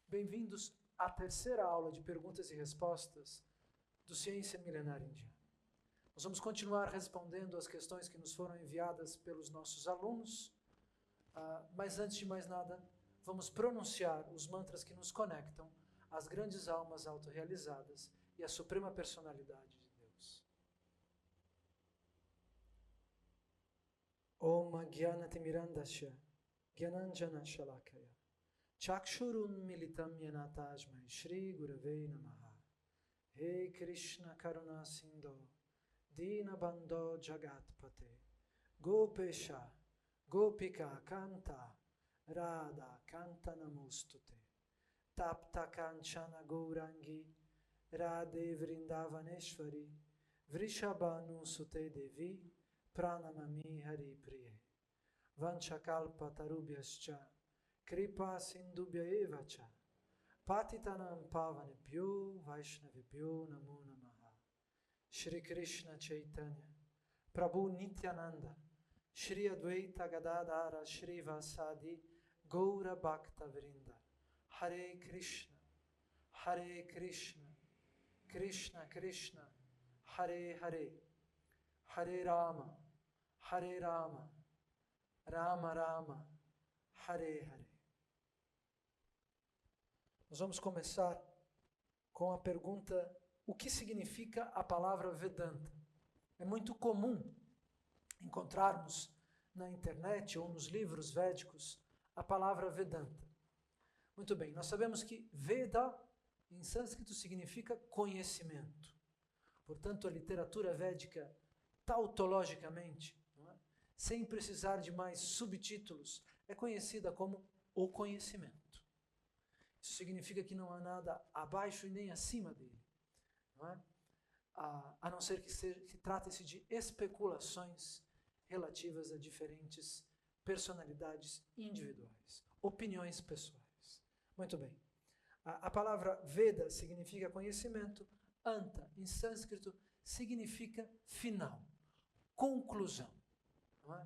Bem-vindos à terceira aula de perguntas e respostas do Ciência Milenar Indiana. Nós vamos continuar respondendo as questões que nos foram enviadas pelos nossos alunos, mas antes de mais nada, vamos pronunciar os mantras que nos conectam às grandes almas autorrealizadas e à suprema personalidade de Deus. Om Gyanatimmirandasya Gyananjana Shalakaya Chakshurun Militam Yena Tasmai Shri Gurave Namaha. He Krishna Karuna Sindhu Dina Bandho Jagatpate Gopesha Gopika Kanta Radha Kanta Namostute Tapta Kanchana Gourangi Radhe Vrindavaneshwari Vrishabhanu Sute Devi Pranamami Hari Priye Vanchakalpa Tarubhyascha Kripa Sindubhya Evacha Patitanam Pavanebhyo Vaishnavibhyo Namo Namaha. Shri Krishna Chaitanya Prabhu Nityananda Shri Advaita Gadadhara Shri Vasadi Gaura Bhakta Vrinda Hare Krishna Krishna Krishna Hare Hare Hare Rama Rama Rama Hare Hare. Nós vamos começar com a pergunta: o que significa a palavra Vedanta? É muito comum encontrarmos na internet ou nos livros védicos a palavra Vedanta. Muito bem, nós sabemos que Veda, em sânscrito, significa conhecimento. Portanto, a literatura védica, tautologicamente, sem precisar de mais subtítulos, é conhecida como o conhecimento. Isso significa que não há nada abaixo e nem acima dele, não é? A não ser que trate-se de especulações relativas a diferentes personalidades individuais, opiniões pessoais. Muito bem. A palavra Veda significa conhecimento, Anta, em sânscrito, significa final, conclusão. Não é?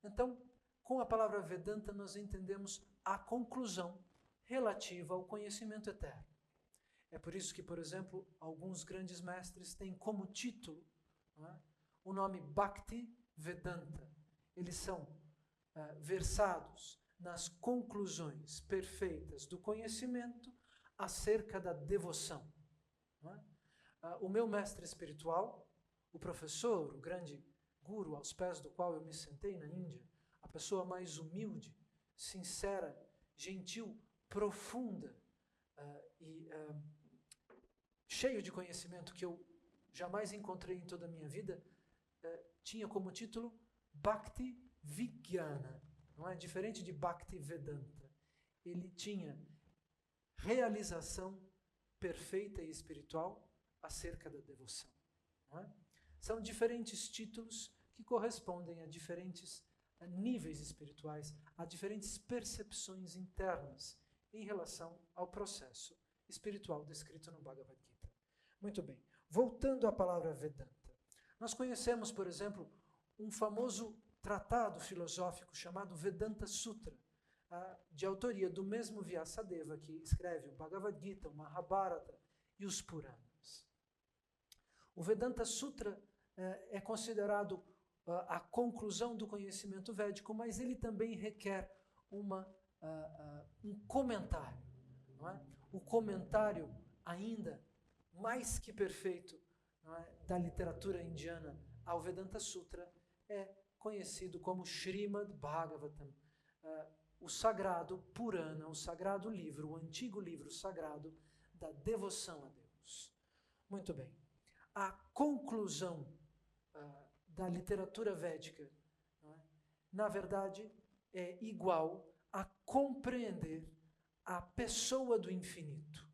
Então, com a palavra Vedanta, nós entendemos a conclusão relativa ao conhecimento eterno. É por isso que, por exemplo, alguns grandes mestres têm como título, não é, o nome Bhakti Vedanta. Eles são versados nas conclusões perfeitas do conhecimento acerca da devoção. Não é? O meu mestre espiritual, o professor, o grande guru aos pés do qual eu me sentei na Índia, a pessoa mais humilde, sincera, gentil, profunda e cheio de conhecimento que eu jamais encontrei em toda a minha vida, tinha como título Bhakti Vijnana, não é? Diferente de Bhakti Vedanta. Ele tinha realização perfeita e espiritual acerca da devoção. Não é? São diferentes títulos que correspondem a diferentes níveis espirituais, a diferentes percepções internas em relação ao processo espiritual descrito no Bhagavad Gita. Muito bem, voltando à palavra Vedanta. Nós conhecemos, por exemplo, um famoso tratado filosófico chamado Vedanta Sutra, de autoria do mesmo Vyasadeva, que escreve o Bhagavad Gita, o Mahabharata e os Puranas. O Vedanta Sutra é considerado a conclusão do conhecimento védico, mas ele também requer um comentário. Não é? O comentário ainda mais que perfeito, não é, da literatura indiana ao Vedanta Sutra é conhecido como Srimad Bhagavatam, o sagrado Purana, o sagrado livro, o antigo livro sagrado da devoção a Deus. Muito bem. A conclusão da literatura védica, não é, na verdade, é igual a compreender a pessoa do infinito.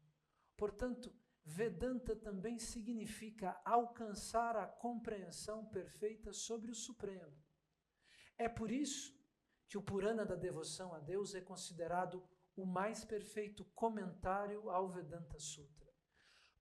Portanto, Vedanta também significa alcançar a compreensão perfeita sobre o Supremo. É por isso que o Purana da devoção a Deus é considerado o mais perfeito comentário ao Vedanta Sutra.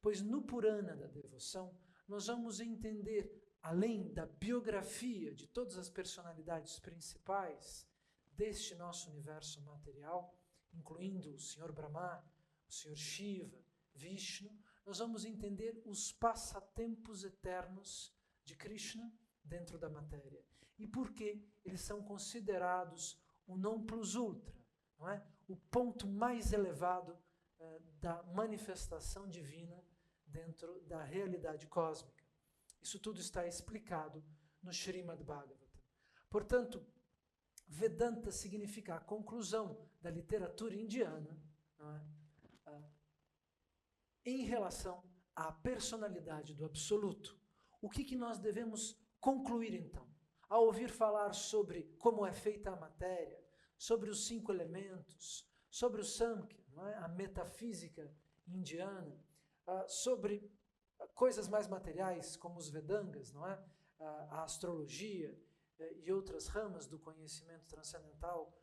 Pois no Purana da devoção, nós vamos entender, além da biografia de todas as personalidades principais deste nosso universo material, incluindo o Sr. Brahma, o Senhor Shiva, Vishnu, nós vamos entender os passatempos eternos de Krishna dentro da matéria. E por que eles são considerados o non plus ultra, não é? O ponto mais elevado da manifestação divina dentro da realidade cósmica. Isso tudo está explicado no Srimad Bhagavatam. Portanto, Vedanta significa a conclusão da literatura indiana, não é? Em relação à personalidade do Absoluto. O que nós devemos concluir então? Ao ouvir falar sobre como é feita a matéria, sobre os 5 elementos, sobre o Samkhya, não é? A metafísica indiana, sobre coisas mais materiais, como os Vedangas, não é? A astrologia e outras ramas do conhecimento transcendental,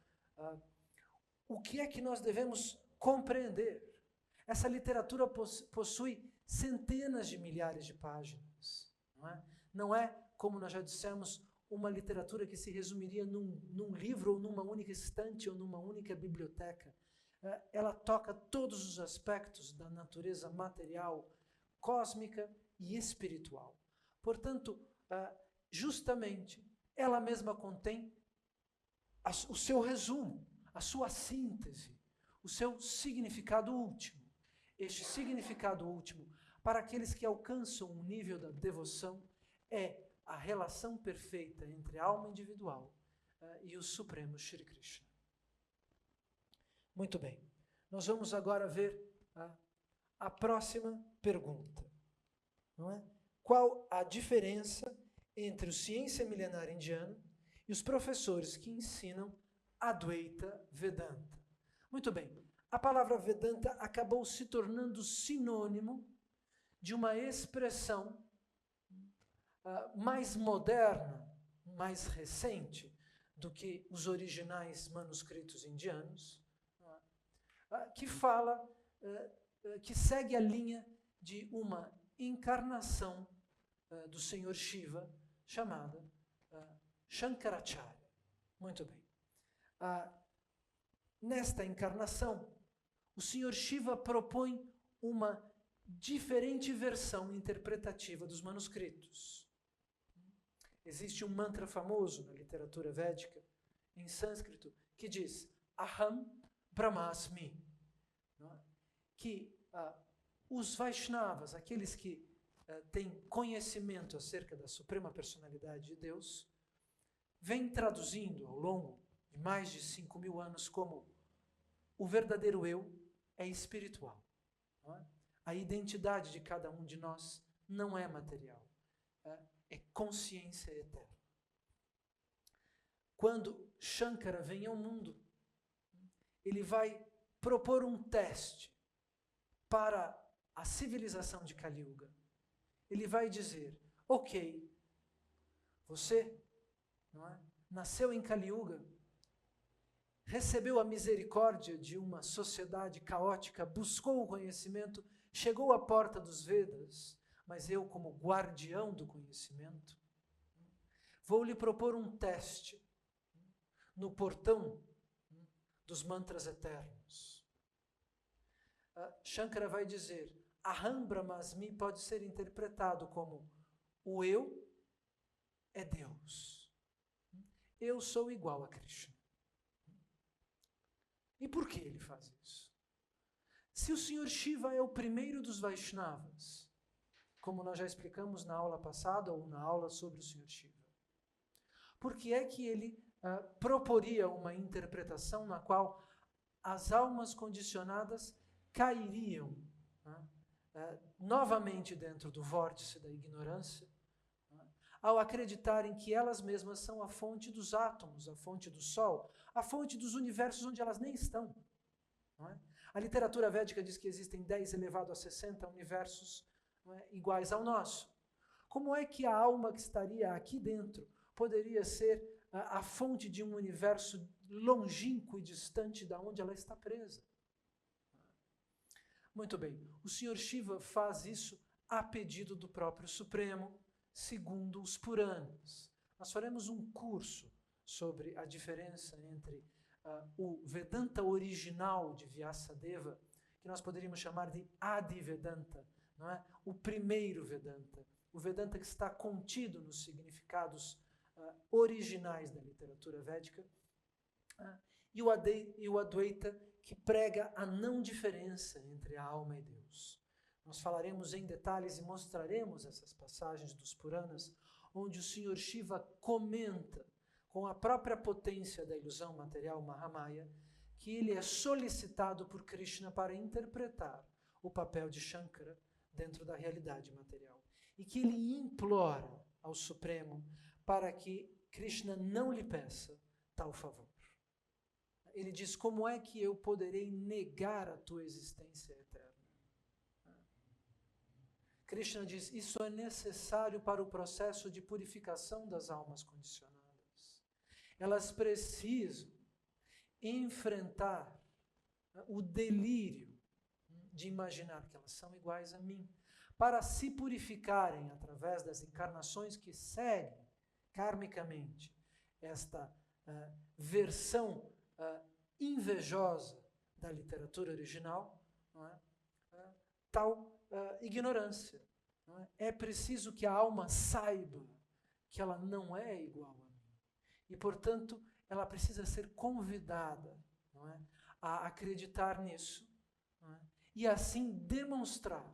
o que é que nós devemos compreender? Essa literatura possui centenas de milhares de páginas. Não é, como nós já dissemos, uma literatura que se resumiria num livro ou numa única estante ou numa única biblioteca. Ela toca todos os aspectos da natureza material, cósmica e espiritual. Portanto, justamente, ela mesma contém o seu resumo, a sua síntese, o seu significado último. Este significado último, para aqueles que alcançam um nível da devoção, é a relação perfeita entre a alma individual e o Supremo Shri Krishna. Muito bem. Nós vamos agora ver a próxima pergunta. Não é? Qual a diferença entre o ciência milenar indiano e os professores que ensinam Advaita Vedanta? Muito bem. A palavra Vedanta acabou se tornando sinônimo de uma expressão mais moderna, mais recente do que os originais manuscritos indianos, que fala, que segue a linha de uma encarnação do Senhor Shiva, chamada Shankaracharya. Muito bem. Nesta encarnação, o Senhor Shiva propõe uma diferente versão interpretativa dos manuscritos. Existe um mantra famoso na literatura védica, em sânscrito, que diz Aham Brahmasmi, que os Vaishnavas, aqueles que têm conhecimento acerca da Suprema Personalidade de Deus, vêm traduzindo ao longo de mais de 5.000 anos como o verdadeiro eu é espiritual. Não é? A identidade de cada um de nós não é material, é consciência eterna. Quando Shankara vem ao mundo, ele vai propor um teste para a civilização de Kali Yuga. Ele vai dizer, ok, você não é? Nasceu em Kali Yuga, recebeu a misericórdia de uma sociedade caótica, buscou o conhecimento, chegou à porta dos Vedas, mas eu, como guardião do conhecimento, vou lhe propor um teste no portão dos mantras eternos. Shankara vai dizer, Aham Brahmasmi pode ser interpretado como o eu é Deus. Eu sou igual a Krishna. E por que ele faz isso? Se o Senhor Shiva é o primeiro dos Vaishnavas, como nós já explicamos na aula passada ou na aula sobre o Senhor Shiva, por que é que ele proporia uma interpretação na qual as almas condicionadas cairiam novamente dentro do vórtice da ignorância, ao acreditarem que elas mesmas são a fonte dos átomos, a fonte do Sol, a fonte dos universos onde elas nem estão. Não é? A literatura védica diz que existem 10 elevado a 60 universos iguais ao nosso. Como é que a alma que estaria aqui dentro poderia ser a fonte de um universo longínquo e distante da onde ela está presa? Muito bem, o Senhor Shiva faz isso a pedido do próprio Supremo, segundo os Puranas. Nós faremos um curso sobre a diferença entre o Vedanta original de Vyasadeva, que nós poderíamos chamar de Adi Vedanta, não é? O primeiro Vedanta, o Vedanta que está contido nos significados originais da literatura védica, e o Advaita, que prega a não diferença entre a alma e Deus. Nós falaremos em detalhes e mostraremos essas passagens dos Puranas, onde o Senhor Shiva comenta, com a própria potência da ilusão material Mahamaya, que ele é solicitado por Krishna para interpretar o papel de Shankara dentro da realidade material. E que ele implora ao Supremo para que Krishna não lhe peça tal favor. Ele diz: como é que eu poderei negar a tua existência eterna? Krishna diz: isso é necessário para o processo de purificação das almas condicionadas. Elas precisam enfrentar o delírio de imaginar que elas são iguais a mim, para se purificarem através das encarnações que seguem karmicamente esta versão invejosa da literatura original, não é? Tal ignorância. Não é? É preciso que a alma saiba que ela não é igual a mim. E, portanto, ela precisa ser convidada, não é? A acreditar nisso, não é? E assim demonstrar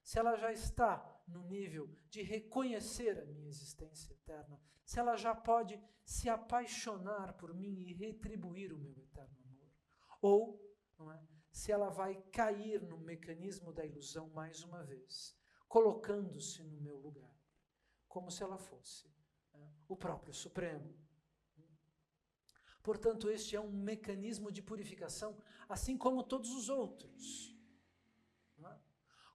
se ela já está no nível de reconhecer a minha existência eterna, se ela já pode se apaixonar por mim e retribuir o meu eterno amor. Ou, não é? Se ela vai cair no mecanismo da ilusão mais uma vez, colocando-se no meu lugar, como se ela fosse o próprio Supremo. Portanto, este é um mecanismo de purificação, assim como todos os outros.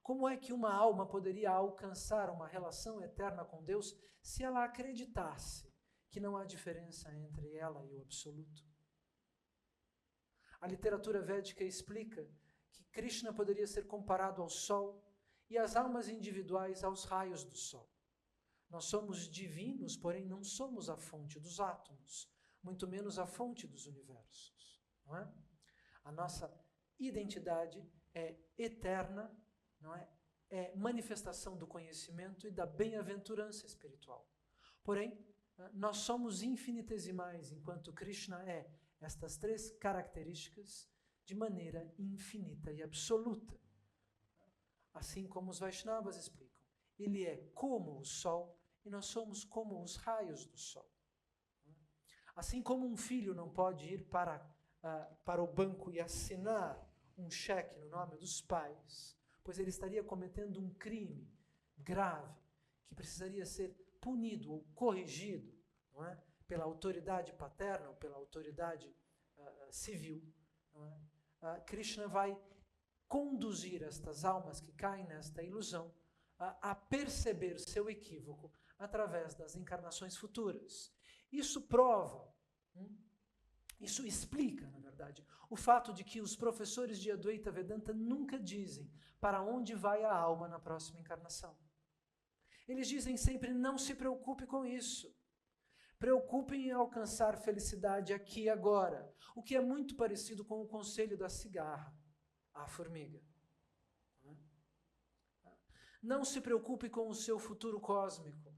Como é que uma alma poderia alcançar uma relação eterna com Deus se ela acreditasse que não há diferença entre ela e o Absoluto? A literatura védica explica que Krishna poderia ser comparado ao Sol e as almas individuais aos raios do Sol. Nós somos divinos, porém não somos a fonte dos átomos, muito menos a fonte dos universos. Não é? A nossa identidade é eterna, não é? É manifestação do conhecimento e da bem-aventurança espiritual. Porém, nós somos infinitesimais, enquanto Krishna é estas três características de maneira infinita e absoluta. Assim como os Vaishnavas explicam, ele é como o Sol e nós somos como os raios do Sol. Assim como um filho não pode ir para o banco e assinar um cheque no nome dos pais, pois ele estaria cometendo um crime grave que precisaria ser punido ou corrigido, não é? Pela autoridade paterna ou pela autoridade civil. Não é? Krishna vai conduzir estas almas que caem nesta ilusão a perceber seu equívoco através das encarnações futuras. Isso prova, isso explica, na verdade, o fato de que os professores de Advaita Vedanta nunca dizem para onde vai a alma na próxima encarnação. Eles dizem sempre: não se preocupe com isso. Preocupem em alcançar felicidade aqui e agora, o que é muito parecido com o conselho da cigarra à formiga. Não se preocupe com o seu futuro cósmico.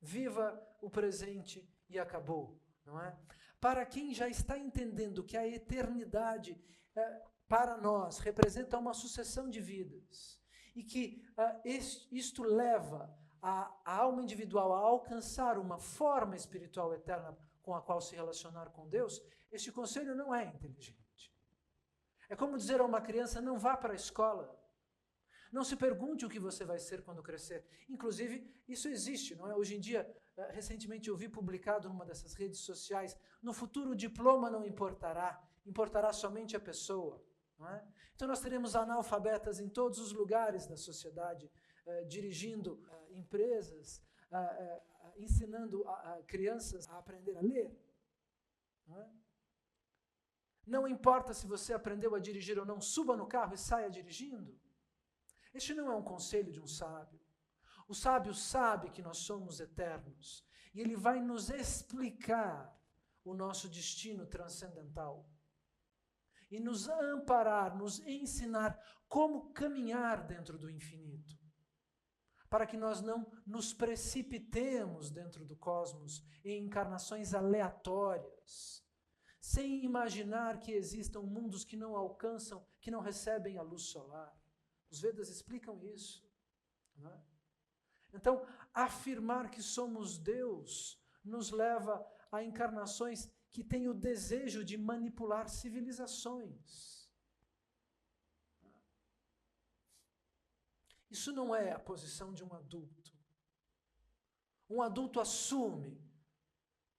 Viva o presente e acabou, não é? Para quem já está entendendo que a eternidade, para nós, representa uma sucessão de vidas, e que isto leva a alma individual a alcançar uma forma espiritual eterna com a qual se relacionar com Deus, este conselho não é inteligente. É como dizer a uma criança: não vá para a escola. Não se pergunte o que você vai ser quando crescer. Inclusive, isso existe, não é? Hoje em dia, recentemente eu vi publicado numa dessas redes sociais: no futuro o diploma não importará, importará somente a pessoa. Não é? Então nós teremos analfabetas em todos os lugares da sociedade, dirigindo empresas, ensinando crianças a aprender a ler. Não é? Não importa se você aprendeu a dirigir ou não, suba no carro e saia dirigindo. Este não é um conselho de um sábio. O sábio sabe que nós somos eternos e ele vai nos explicar o nosso destino transcendental. e nos amparar, nos ensinar como caminhar dentro do infinito, para que nós não nos precipitemos dentro do cosmos em encarnações aleatórias, sem imaginar que existam mundos que não alcançam, que não recebem a luz solar. Os Vedas explicam isso, não é? Então, afirmar que somos Deus nos leva a encarnações que têm o desejo de manipular civilizações. Isso não é a posição de um adulto. Um adulto assume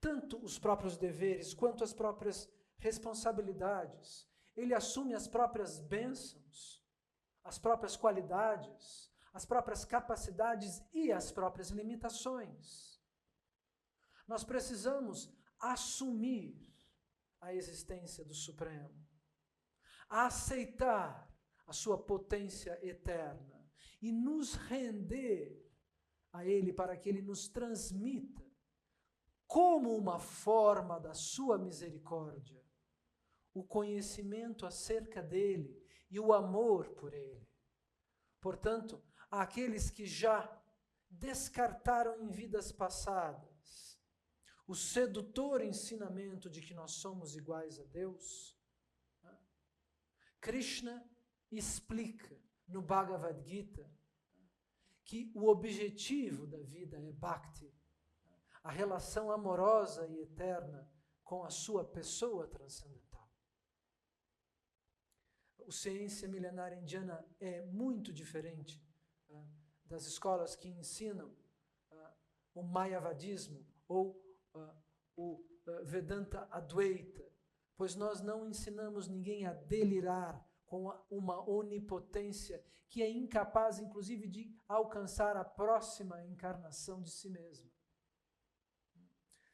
tanto os próprios deveres quanto as próprias responsabilidades. Ele assume as próprias bênçãos, as próprias qualidades, as próprias capacidades e as próprias limitações. Nós precisamos assumir a existência do Supremo, aceitar a sua potência eterna e nos render a Ele para que Ele nos transmita, como uma forma da sua misericórdia, o conhecimento acerca dele e o amor por ele. Portanto, aqueles que já descartaram em vidas passadas o sedutor ensinamento de que nós somos iguais a Deus, Krishna explica no Bhagavad Gita que o objetivo da vida é Bhakti, a relação amorosa e eterna com a sua pessoa transcendental. A ciência milenária indiana é muito diferente das escolas que ensinam o Mayavadismo ou o Vedanta Advaita, pois nós não ensinamos ninguém a delirar com uma onipotência que é incapaz, inclusive, de alcançar a próxima encarnação de si mesma.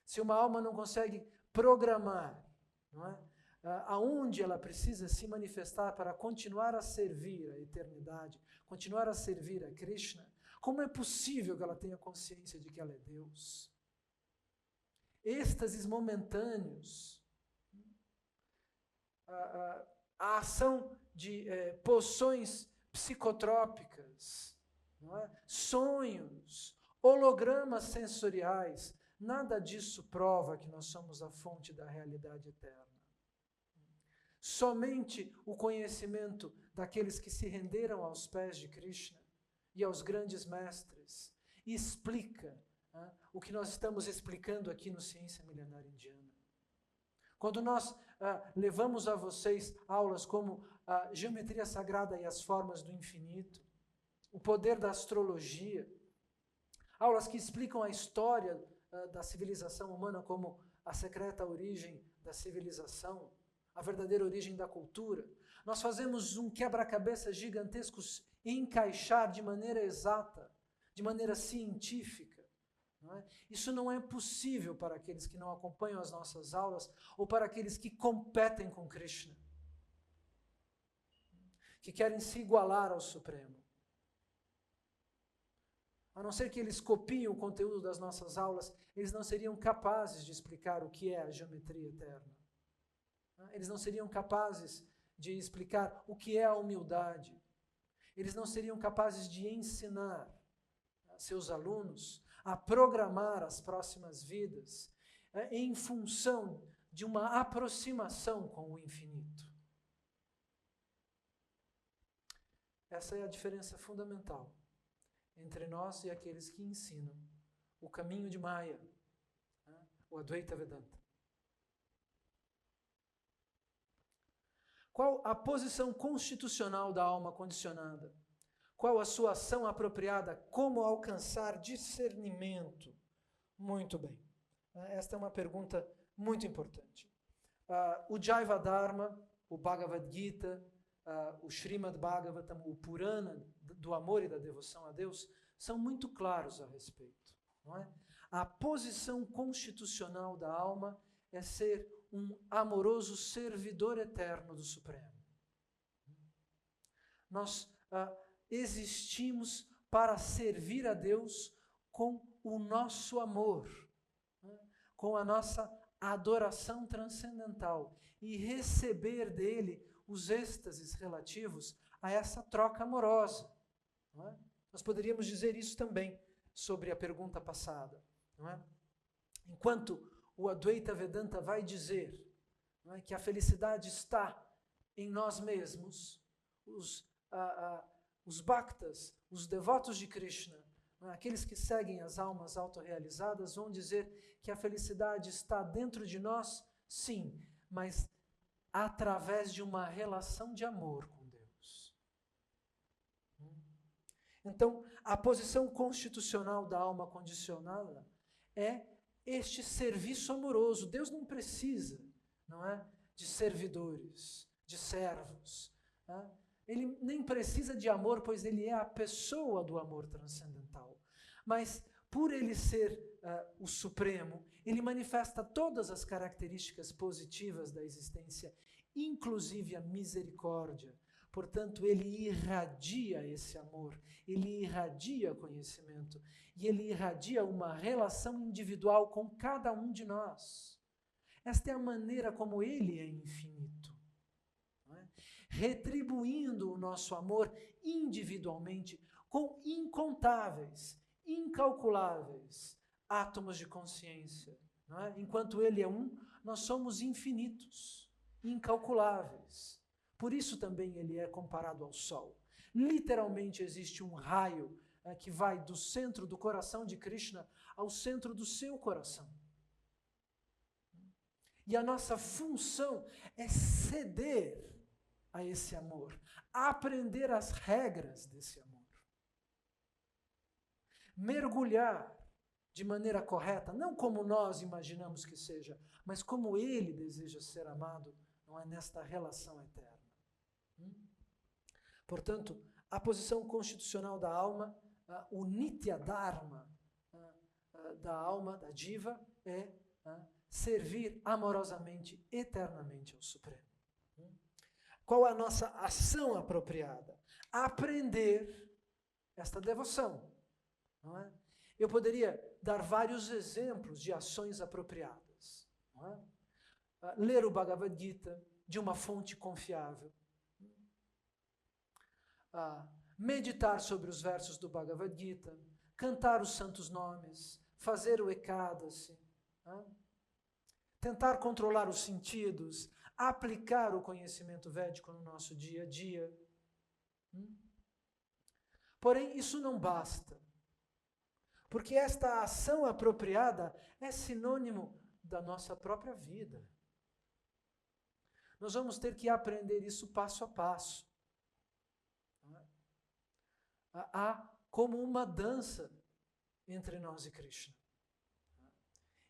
Se uma alma não consegue programar, não é, aonde ela precisa se manifestar para continuar a servir a eternidade, continuar a servir a Krishna, como é possível que ela tenha consciência de que ela é Deus? Êxtases momentâneos, a ação de poções psicotrópicas, não é? Sonhos, hologramas sensoriais, nada disso prova que nós somos a fonte da realidade eterna. Somente o conhecimento daqueles que se renderam aos pés de Krishna e aos grandes mestres explica o que nós estamos explicando aqui no Ciência Milenária Indiana. Quando nós levamos a vocês aulas como a geometria sagrada e as formas do infinito, o poder da astrologia, aulas que explicam a história da civilização humana como a secreta origem da civilização, a verdadeira origem da cultura, nós fazemos um quebra-cabeça gigantesco encaixar de maneira exata, de maneira científica. Não é? Isso não é possível para aqueles que não acompanham as nossas aulas ou para aqueles que competem com Krishna, que querem se igualar ao Supremo. A não ser que eles copiem o conteúdo das nossas aulas, eles não seriam capazes de explicar o que é a geometria eterna. Eles não seriam capazes de explicar o que é a humildade. Eles não seriam capazes de ensinar seus alunos a programar as próximas vidas em função de uma aproximação com o infinito. Essa é a diferença fundamental entre nós e aqueles que ensinam o caminho de Maya, o Advaita Vedanta. Qual a posição constitucional da alma condicionada? Qual a sua ação apropriada? Como alcançar discernimento? Muito bem. Esta é uma pergunta muito importante. O Jaiva Dharma, o Bhagavad Gita, o Srimad Bhagavatam, o Purana do amor e da devoção a Deus, são muito claros a respeito. Não é? A posição constitucional da alma é ser um amoroso servidor eterno do Supremo. Nós existimos para servir a Deus com o nosso amor, com a nossa a adoração transcendental e receber dele os êxtases relativos a essa troca amorosa. Não é? Nós poderíamos dizer isso também sobre a pergunta passada. Não é? Enquanto o Advaita Vedanta vai dizer, não é, que a felicidade está em nós mesmos, os bhaktas, os devotos de Krishna, não é, aqueles que seguem as almas autorrealizadas, vão dizer que a felicidade está dentro de nós, sim, mas através de uma relação de amor com Deus. Então, a posição constitucional da alma condicionada é este serviço amoroso. Deus não precisa, não é, de servidores, de servos. Né? Ele nem precisa de amor, pois ele é a pessoa do amor transcendental. Mas, por ele ser o Supremo, ele manifesta todas as características positivas da existência, inclusive a misericórdia. Portanto, ele irradia esse amor, ele irradia conhecimento, e ele irradia uma relação individual com cada um de nós. Esta é a maneira como ele é infinito. Não é? Retribuindo o nosso amor individualmente com incontáveis, incalculáveis átomos de consciência. Não é? Enquanto ele é um, nós somos infinitos, incalculáveis. Por isso também ele é comparado ao Sol. Literalmente existe um raio que vai do centro do coração de Krishna ao centro do seu coração. E a nossa função é ceder a esse amor, aprender as regras desse amor. Mergulhar de maneira correta, não como nós imaginamos que seja, mas como ele deseja ser amado, não é, nesta relação eterna. Portanto, a posição constitucional da alma, o Nitya Dharma da alma, da Jiva, é servir amorosamente, eternamente ao Supremo. Qual a nossa ação apropriada? Aprender esta devoção. Não é? Eu poderia dar vários exemplos de ações apropriadas. Não é? Ler o Bhagavad Gita de uma fonte confiável. Meditar sobre os versos do Bhagavad Gita, cantar os santos nomes, fazer o Ekadasi, tentar controlar os sentidos, aplicar o conhecimento védico no nosso dia a dia. Porém, isso não basta, porque esta ação apropriada é sinônimo da nossa própria vida. Nós vamos ter que aprender isso passo a passo. Há como uma dança entre nós e Krishna.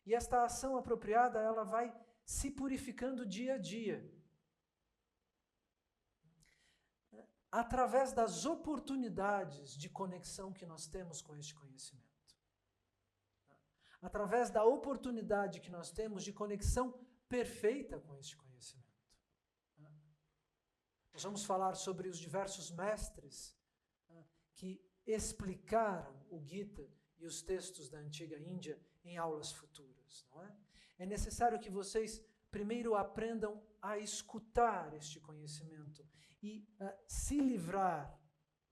E esta ação apropriada, ela vai se purificando dia a dia. Através das oportunidades de conexão que nós temos com este conhecimento. Através da oportunidade que nós temos de conexão perfeita com este conhecimento. Nós vamos falar sobre os diversos mestres que explicaram o Gita e os textos da antiga Índia em aulas futuras, não é? É necessário que vocês primeiro aprendam a escutar este conhecimento e se livrar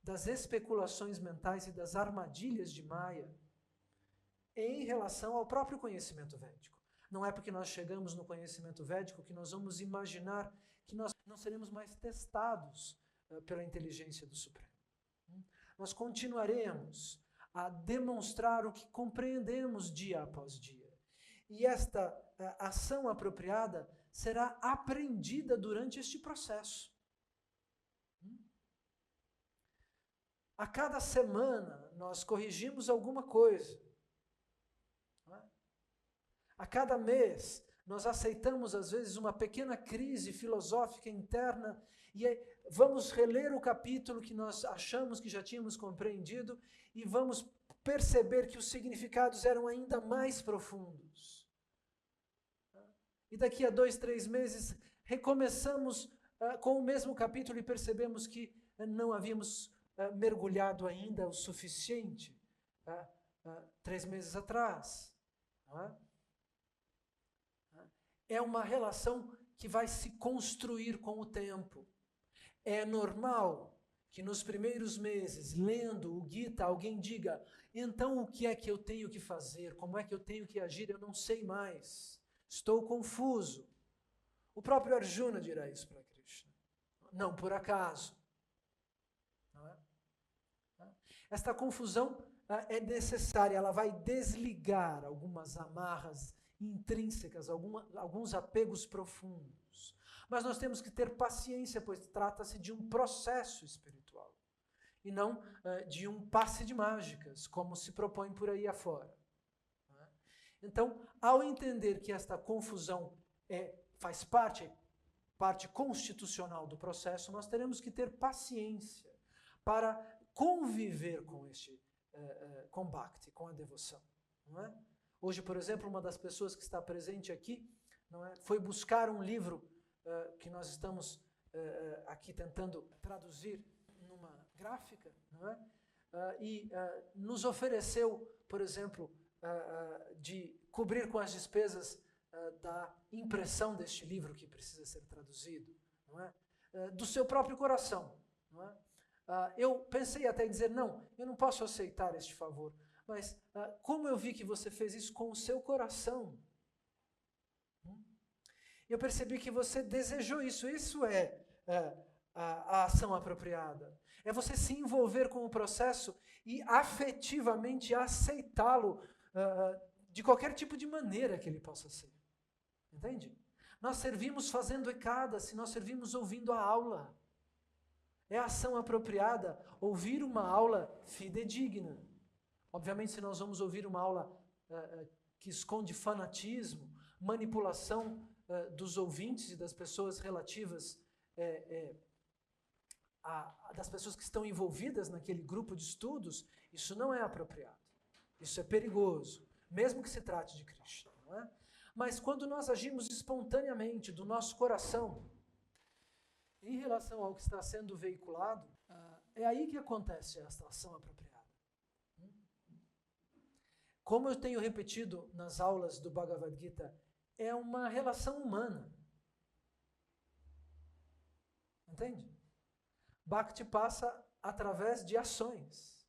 das especulações mentais e das armadilhas de Maya em relação ao próprio conhecimento védico. Não é porque nós chegamos no conhecimento védico que nós vamos imaginar que nós não seremos mais testados pela inteligência do Supremo. Nós continuaremos a demonstrar o que compreendemos dia após dia. E esta ação apropriada será aprendida durante este processo. A cada semana nós corrigimos alguma coisa. A cada mês nós aceitamos às vezes uma pequena crise filosófica interna e vamos reler o capítulo que nós achamos que já tínhamos compreendido e vamos perceber que os significados eram ainda mais profundos. E daqui a 2, 3 meses recomeçamos com o mesmo capítulo e percebemos que não havíamos mergulhado ainda o suficiente 3 meses atrás. Não é? é uma relação que vai se construir com o tempo. É normal que nos primeiros meses, lendo o Gita, alguém diga, então o que é que eu tenho que fazer? Como é que eu tenho que agir? Eu não sei mais. Estou confuso. O próprio Arjuna dirá isso para Krishna. Não por acaso. Não é? Esta confusão é necessária, ela vai desligar algumas amarras intrínsecas, alguns apegos profundos. Mas nós temos que ter paciência, pois trata-se de um processo espiritual e não de um passe de mágicas, como se propõe por aí afora. Então, ao entender que esta confusão faz parte constitucional do processo, nós teremos que ter paciência para conviver com este com Bhakti, com a devoção. Não é? Hoje, por exemplo, uma das pessoas que está presente aqui não é, foi buscar um livro que nós estamos aqui tentando traduzir numa gráfica, não é? E nos ofereceu, por exemplo, de cobrir com as despesas da impressão deste livro que precisa ser traduzido, não é? Do seu próprio coração. Não é? Eu pensei até em dizer, não, eu não posso aceitar este favor, mas como eu vi que você fez isso com o seu coração, eu percebi que você desejou isso. Isso é a ação apropriada. É você se envolver com o processo e afetivamente aceitá-lo de qualquer tipo de maneira que ele possa ser. Entende? Nós servimos fazendo ekadasi, nós servimos ouvindo a aula. É a ação apropriada ouvir uma aula fidedigna. Obviamente, se nós vamos ouvir uma aula que esconde fanatismo, manipulação dos ouvintes e das pessoas relativas, das pessoas que estão envolvidas naquele grupo de estudos, isso não é apropriado. Isso é perigoso, mesmo que se trate de Krishna. Não é? Mas quando nós agimos espontaneamente do nosso coração, em relação ao que está sendo veiculado, é aí que acontece esta ação apropriada. Como eu tenho repetido nas aulas do Bhagavad Gita, é uma relação humana. Entende? Bhakti passa através de ações.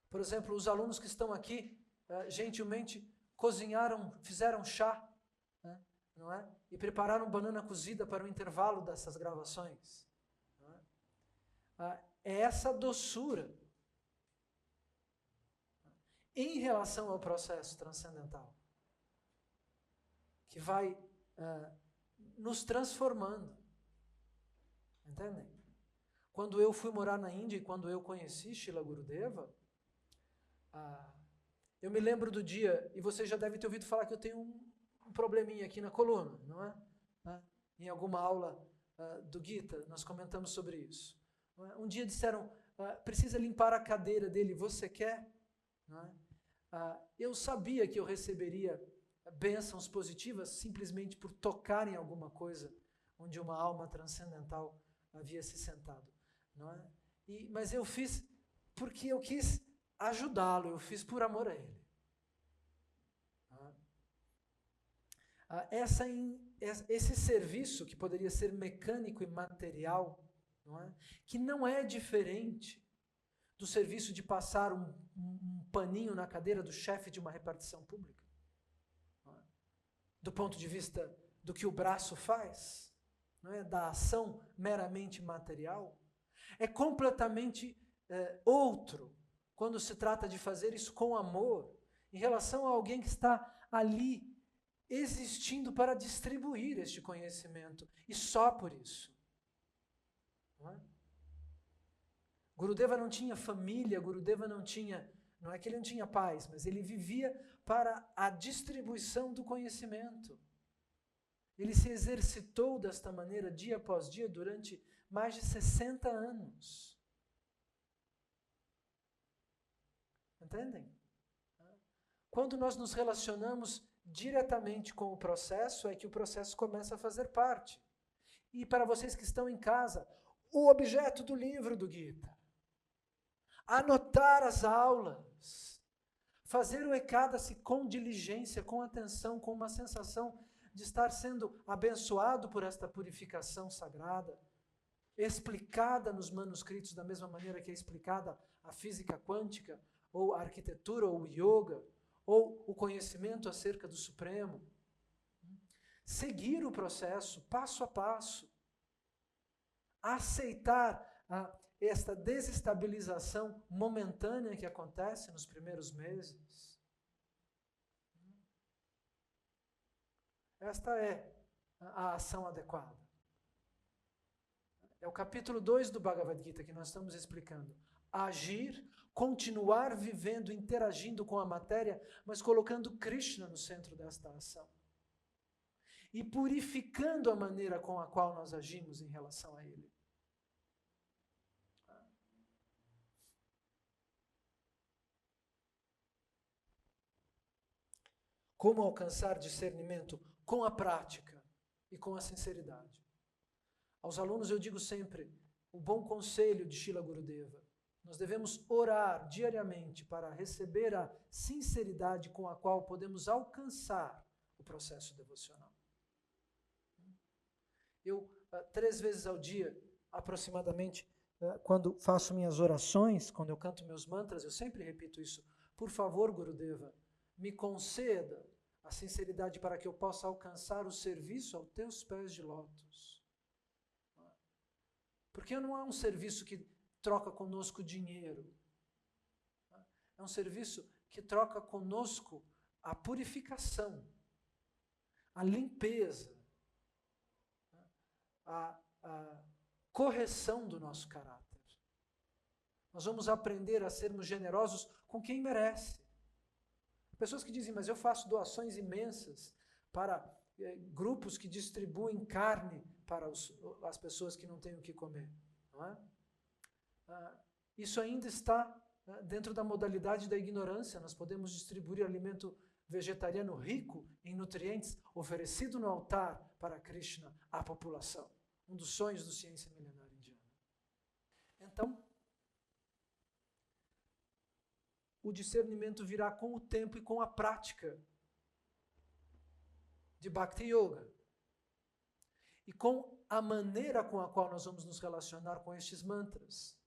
Por exemplo, os alunos que estão aqui, gentilmente cozinharam, fizeram chá, não é? E prepararam banana cozida para o intervalo dessas gravações. Não é? É essa doçura em relação ao processo transcendental que vai nos transformando. Entendem? Quando eu fui morar na Índia e quando eu conheci Srila Gurudeva, eu me lembro do dia, e você já deve ter ouvido falar que eu tenho um probleminha aqui na coluna, não é? Em alguma aula do Gita, nós comentamos sobre isso. Não é? Um dia disseram, precisa limpar a cadeira dele, você quer? Não é? Eu sabia que eu receberia bênçãos positivas simplesmente por tocar em alguma coisa onde uma alma transcendental havia se sentado. Não é? Mas eu fiz porque eu quis ajudá-lo, eu fiz por amor a ele. Esse serviço, que poderia ser mecânico e material, não é? Que não é diferente do serviço de passar um paninho na cadeira do chefe de uma repartição pública. Não é? Do ponto de vista do que o braço faz, não é? Da ação meramente material, é completamente outro quando se trata de fazer isso com amor, em relação a alguém que está ali existindo para distribuir este conhecimento, e só por isso. Não é? Gurudeva não tinha família, Gurudeva não é que ele não tinha paz, mas ele vivia para a distribuição do conhecimento. Ele se exercitou desta maneira dia após dia durante mais de 60 anos. Entendem? Quando nós nos relacionamos diretamente com o processo, é que o processo começa a fazer parte. E para vocês que estão em casa, o objeto do livro do Gita, anotar as aulas, fazer o Ekadasi com diligência, com atenção, com uma sensação de estar sendo abençoado por esta purificação sagrada, explicada nos manuscritos da mesma maneira que é explicada a física quântica, ou a arquitetura, ou o yoga, ou o conhecimento acerca do Supremo. Seguir o processo passo a passo. Aceitar esta desestabilização momentânea que acontece nos primeiros meses. Esta é a ação adequada. É o capítulo 2 do Bhagavad Gita que nós estamos explicando. Agir, continuar vivendo, interagindo com a matéria, mas colocando Krishna no centro desta ação. E purificando a maneira com a qual nós agimos em relação a ele. Como alcançar discernimento? Com a prática e com a sinceridade. Aos alunos eu digo sempre, o bom conselho de Srila Gurudeva. Nós devemos orar diariamente para receber a sinceridade com a qual podemos alcançar o processo devocional. Eu, 3 vezes ao dia, aproximadamente, quando faço minhas orações, quando eu canto meus mantras, eu sempre repito isso. Por favor, Gurudeva, me conceda a sinceridade para que eu possa alcançar o serviço aos teus pés de lótus. Porque não é um serviço que troca conosco dinheiro. É um serviço que troca conosco a purificação, a limpeza, a correção do nosso caráter. Nós vamos aprender a sermos generosos com quem merece. Pessoas que dizem, mas eu faço doações imensas para grupos que distribuem carne para as pessoas que não têm o que comer. Não é? Isso ainda está dentro da modalidade da ignorância. Nós podemos distribuir alimento vegetariano rico em nutrientes oferecido no altar para Krishna à população. Um dos sonhos da ciência milenar indiana. Então, o discernimento virá com o tempo e com a prática de Bhakti Yoga. E com a maneira com a qual nós vamos nos relacionar com estes mantras.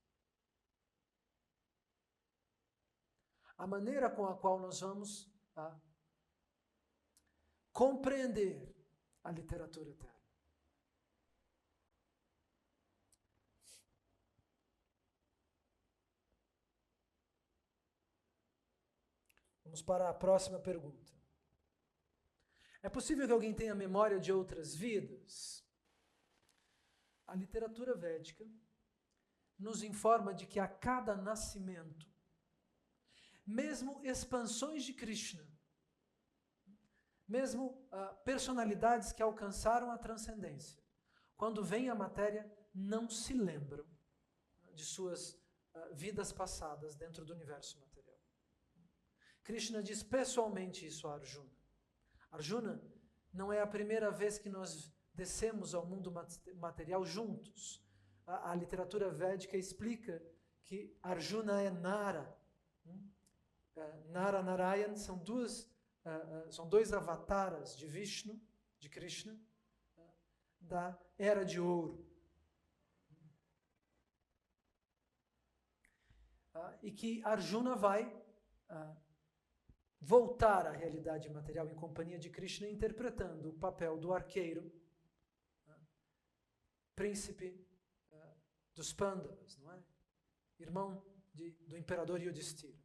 A maneira com a qual nós vamos compreender a literatura eterna. Vamos para a próxima pergunta. É possível que alguém tenha memória de outras vidas? A literatura védica nos informa de que a cada nascimento, mesmo expansões de Krishna, mesmo personalidades que alcançaram a transcendência, quando vem a matéria, não se lembram de suas vidas passadas dentro do universo material. Krishna diz pessoalmente isso a Arjuna. Arjuna, não é a primeira vez que nós descemos ao mundo material juntos. A literatura védica explica que Arjuna é Nara. Nara Narayan são dois avataras de Vishnu, de Krishna, da Era de Ouro. E que Arjuna vai voltar à realidade material em companhia de Krishna, interpretando o papel do arqueiro, príncipe dos Pandavas, não é? Irmão do imperador Yudhishthira.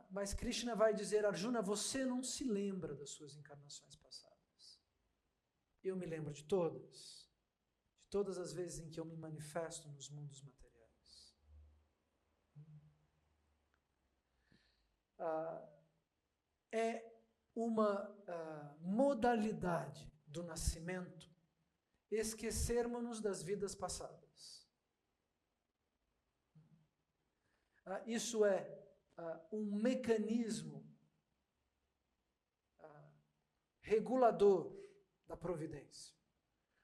Mas Krishna vai dizer, Arjuna, você não se lembra das suas encarnações passadas. Eu me lembro de todas as vezes em que eu me manifesto nos mundos materiais. É uma modalidade do nascimento esquecermos-nos das vidas passadas. Isso é um mecanismo regulador da providência.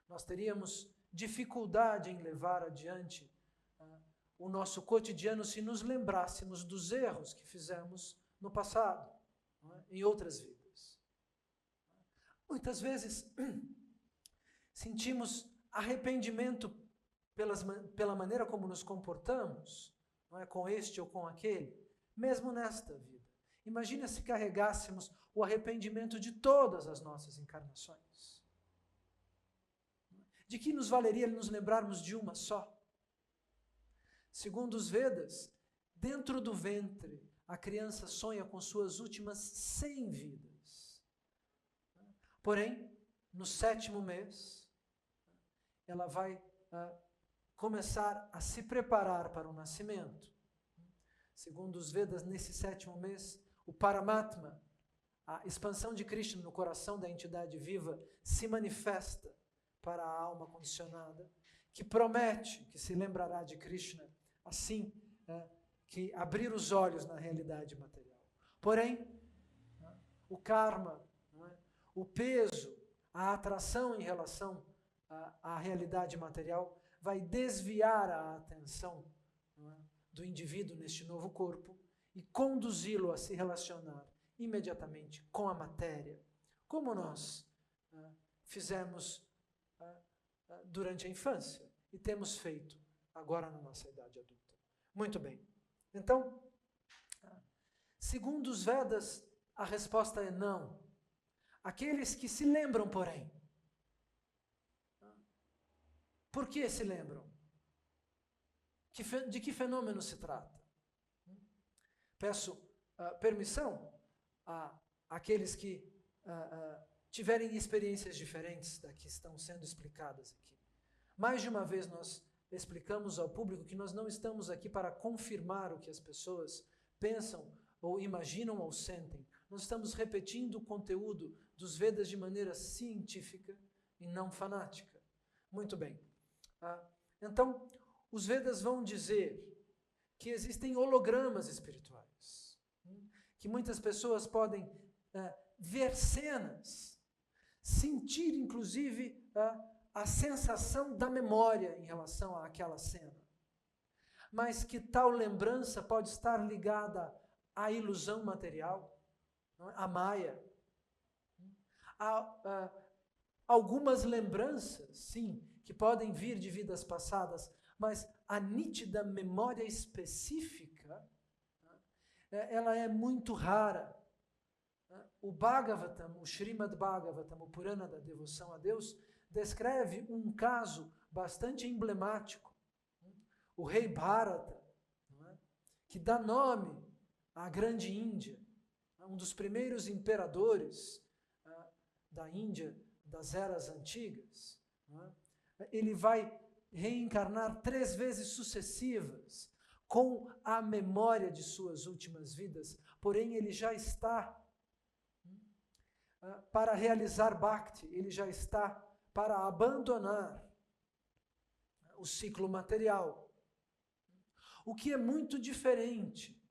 Nós teríamos dificuldade em levar adiante o nosso cotidiano se nos lembrássemos dos erros que fizemos no passado, não é? Em outras vidas. Muitas vezes sentimos arrependimento pela maneira como nos comportamos, não é? Com este ou com aquele, mesmo nesta vida. Imagina se carregássemos o arrependimento de todas as nossas encarnações. De que nos valeria nos lembrarmos de uma só? Segundo os Vedas, dentro do ventre, a criança sonha com suas últimas 100 vidas. Porém, no 7º mês, ela vai começar a se preparar para o nascimento. Segundo os Vedas, nesse 7º mês, o Paramatma, a expansão de Krishna no coração da entidade viva, se manifesta para a alma condicionada, que promete que se lembrará de Krishna assim que abrir os olhos na realidade material. Porém, o karma, o peso, a atração em relação à realidade material vai desviar a atenção do indivíduo neste novo corpo e conduzi-lo a se relacionar imediatamente com a matéria, como nós fizemos durante a infância e temos feito agora na nossa idade adulta. Muito bem. Então, segundo os Vedas, a resposta é não. Aqueles que se lembram, porém. Por que se lembram? De que fenômeno se trata? Peço permissão àqueles que tiverem experiências diferentes da que estão sendo explicadas aqui. Mais de uma vez nós explicamos ao público que nós não estamos aqui para confirmar o que as pessoas pensam ou imaginam ou sentem. Nós estamos repetindo o conteúdo dos Vedas de maneira científica e não fanática. Muito bem. Então, os Vedas vão dizer que existem hologramas espirituais, que muitas pessoas podem ver cenas, sentir inclusive a sensação da memória em relação àquela cena, mas que tal lembrança pode estar ligada à ilusão material, à Maya. Há algumas lembranças, sim, que podem vir de vidas passadas, mas a nítida memória específica, ela é muito rara. O Bhagavatam, o Srimad Bhagavatam, o Purana da devoção a Deus, descreve um caso bastante emblemático. O rei Bharata, que dá nome à grande Índia, um dos primeiros imperadores da Índia das eras antigas, ele vai reencarnar 3 vezes sucessivas com a memória de suas últimas vidas, porém ele já está para realizar Bhakti, ele já está para abandonar o ciclo material. O que é muito diferente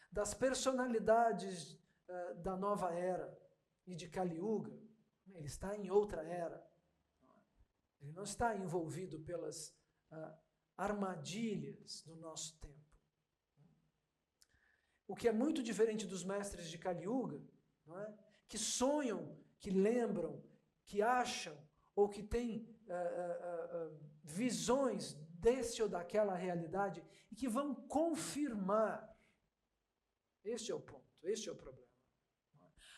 das personalidades da nova era e de Kali Yuga. Ele está em outra era. Ele não está envolvido pelas armadilhas do nosso tempo. O que é muito diferente dos mestres de Kali Yuga, não é? Que sonham, que lembram, que acham ou que têm visões desse ou daquela realidade e que vão confirmar. Este é o ponto, este é o problema.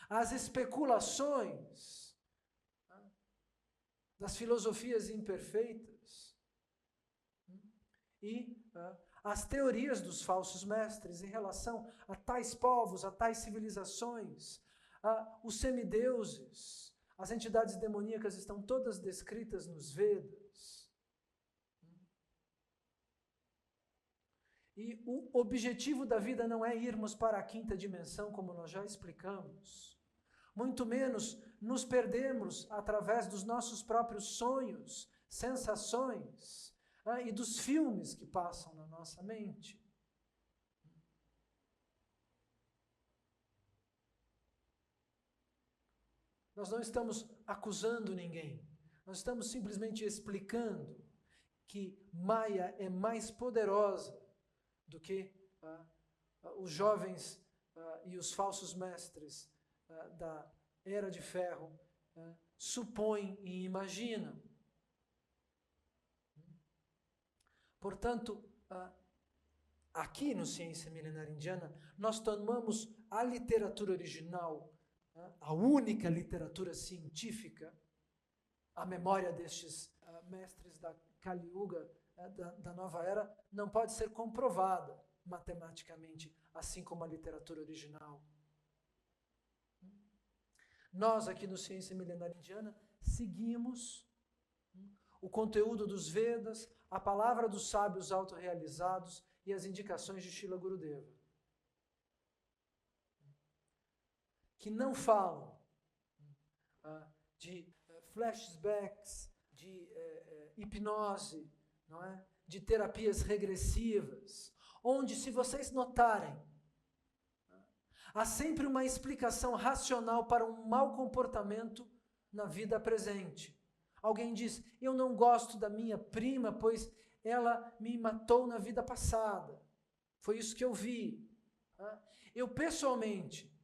As especulações das filosofias imperfeitas e as teorias dos falsos mestres em relação a tais povos, a tais civilizações, os semideuses, as entidades demoníacas estão todas descritas nos Vedas. E o objetivo da vida não é irmos para a 5ª dimensão, como nós já explicamos. Muito menos nos perdemos através dos nossos próprios sonhos, sensações e dos filmes que passam na nossa mente. Nós não estamos acusando ninguém, nós estamos simplesmente explicando que Maya é mais poderosa do que os jovens e os falsos mestres da Era de Ferro supõem e imaginam. Portanto, aqui no Ciência Milenar Indiana, nós tomamos a literatura original, a única literatura científica, a memória destes mestres da Kali Yuga, da Nova Era, não pode ser comprovada matematicamente, assim como a literatura original. Nós aqui no Ciência Milenar Indiana seguimos o conteúdo dos Vedas, a palavra dos sábios autorrealizados e as indicações de Srila Gurudeva, que não falam de flashbacks, de hipnose, não é? De terapias regressivas, onde, se vocês notarem, há sempre uma explicação racional para um mau comportamento na vida presente. Alguém diz, eu não gosto da minha prima, pois ela me matou na vida passada. Foi isso que eu vi. Eu, pessoalmente,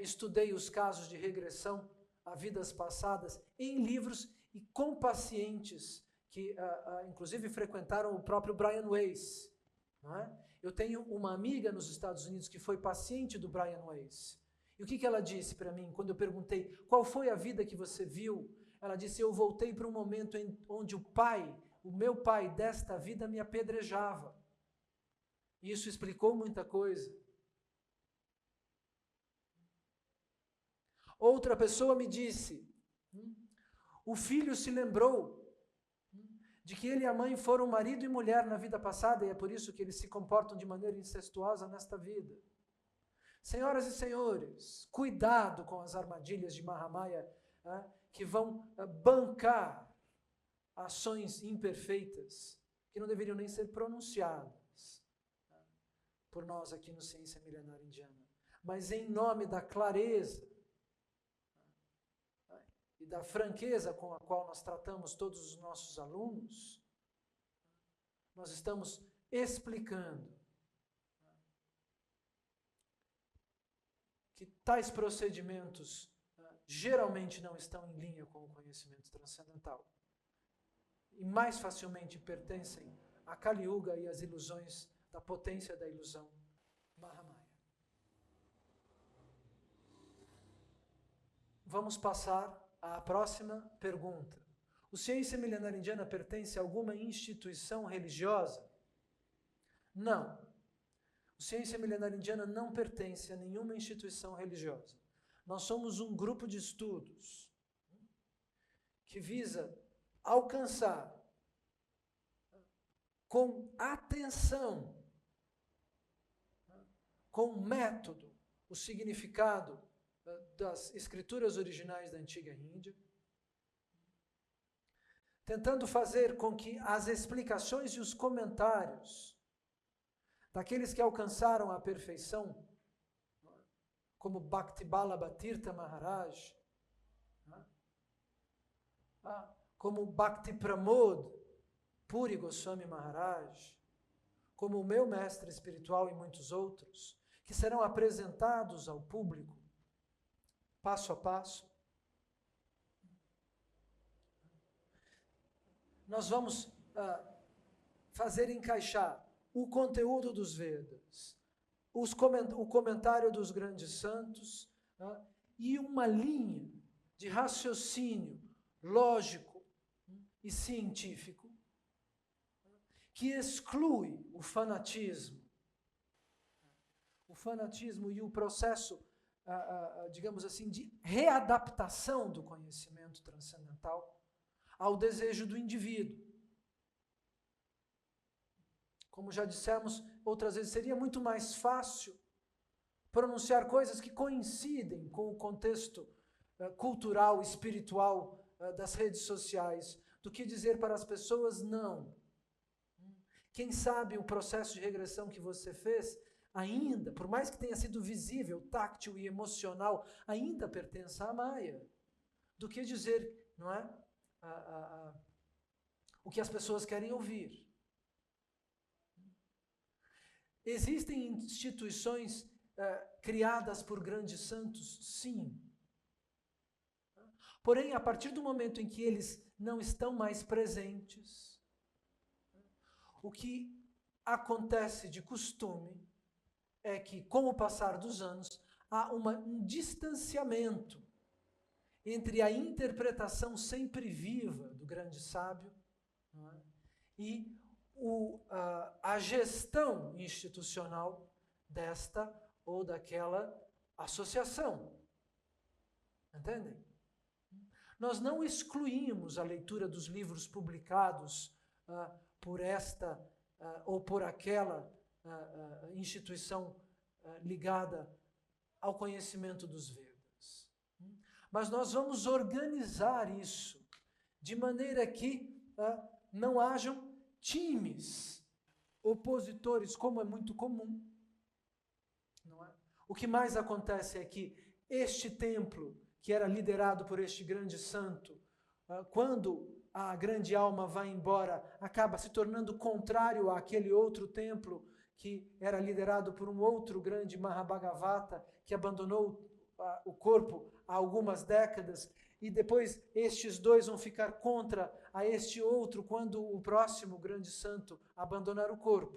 estudei os casos de regressão a vidas passadas em livros e com pacientes que, inclusive, frequentaram o próprio Brian Weiss. Não é? Eu tenho uma amiga nos Estados Unidos que foi paciente do Brian Weiss. E o que ela disse para mim quando eu perguntei qual foi a vida que você viu? Ela disse, eu voltei para um momento onde o meu pai desta vida me apedrejava. E isso explicou muita coisa. Outra pessoa me disse, o filho se lembrou de que ele e a mãe foram marido e mulher na vida passada e é por isso que eles se comportam de maneira incestuosa nesta vida. Senhoras e senhores, cuidado com as armadilhas de Mahamaya, que vão bancar ações imperfeitas que não deveriam nem ser pronunciadas por nós aqui no Ciência Milenar Indiana. Mas em nome da clareza e da franqueza com a qual nós tratamos todos os nossos alunos, nós estamos explicando que tais procedimentos geralmente não estão em linha com o conhecimento transcendental e mais facilmente pertencem a Kali Yuga e às ilusões da potência da ilusão Mahamaya. Vamos passar à próxima pergunta. O Ciência Milenar Indiana pertence a alguma instituição religiosa? Não. O Ciência Milenar Indiana não pertence a nenhuma instituição religiosa. Nós somos um grupo de estudos que visa alcançar com atenção, com método, o significado das escrituras originais da antiga Índia, tentando fazer com que as explicações e os comentários daqueles que alcançaram a perfeição, como Bhakti Vallabha Tirtha Maharaj, como Bhakti Pramod Puri Goswami Maharaj, como o meu mestre espiritual e muitos outros, que serão apresentados ao público, passo a passo. Nós vamos fazer encaixar o conteúdo dos Vedas, o comentário dos grandes santos, e uma linha de raciocínio lógico e científico que exclui o fanatismo e o processo, digamos assim, de readaptação do conhecimento transcendental ao desejo do indivíduo. Como já dissemos outras vezes, seria muito mais fácil pronunciar coisas que coincidem com o contexto cultural, espiritual das redes sociais, do que dizer para as pessoas não. Quem sabe o processo de regressão que você fez ainda, por mais que tenha sido visível, táctil e emocional, ainda pertence à Maya, do que dizer, não é? o que as pessoas querem ouvir. Existem instituições criadas por grandes santos? Sim. Porém, a partir do momento em que eles não estão mais presentes, o que acontece de costume é que, com o passar dos anos, há um distanciamento entre a interpretação sempre viva do grande sábio, não é? E a gestão institucional desta ou daquela associação. Entendem? Nós não excluímos a leitura dos livros publicados por esta ou por aquela instituição ligada ao conhecimento dos Vedas. Mas nós vamos organizar isso de maneira que não hajam times opositores, como é muito comum. Não é? O que mais acontece é que este templo, que era liderado por este grande santo, quando a grande alma vai embora, acaba se tornando contrário àquele outro templo que era liderado por um outro grande Mahabhagavata, que abandonou o corpo há algumas décadas, e depois estes dois vão ficar contra a este outro quando o próximo grande santo abandonar o corpo.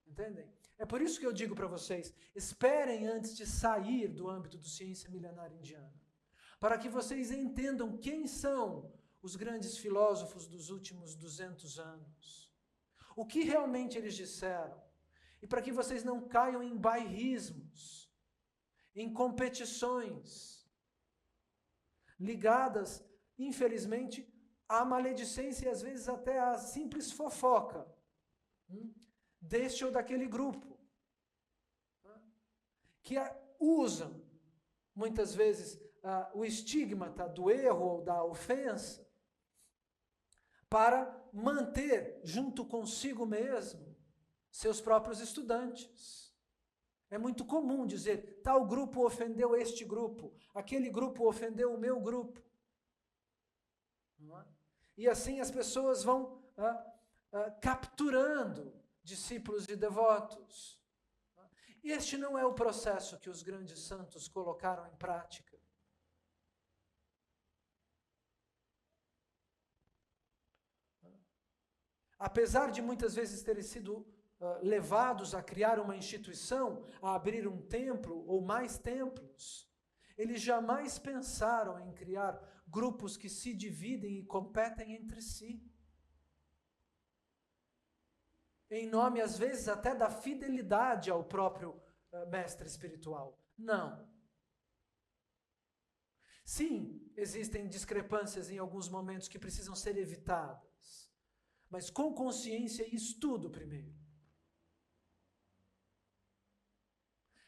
Entendem? É por isso que eu digo para vocês, esperem antes de sair do âmbito do ciência milenar indiana, para que vocês entendam quem são os grandes filósofos dos últimos 200 anos, o que realmente eles disseram, e para que vocês não caiam em bairrismos, em competições, ligadas, infelizmente, à maledicência e às vezes até à simples fofoca deste ou daquele grupo, que usam, muitas vezes, o estigmata do erro ou da ofensa para manter junto consigo mesmo seus próprios estudantes. É muito comum dizer, tal grupo ofendeu este grupo, aquele grupo ofendeu o meu grupo. Não é? E assim as pessoas vão capturando discípulos e devotos. Este não é o processo que os grandes santos colocaram em prática. Apesar de muitas vezes terem sido levados a criar uma instituição, a abrir um templo ou mais templos, eles jamais pensaram em criar grupos que se dividem e competem entre si. Em nome, às vezes, até da fidelidade ao próprio mestre espiritual. Não. Sim, existem discrepâncias em alguns momentos que precisam ser evitadas, mas com consciência e estudo primeiro.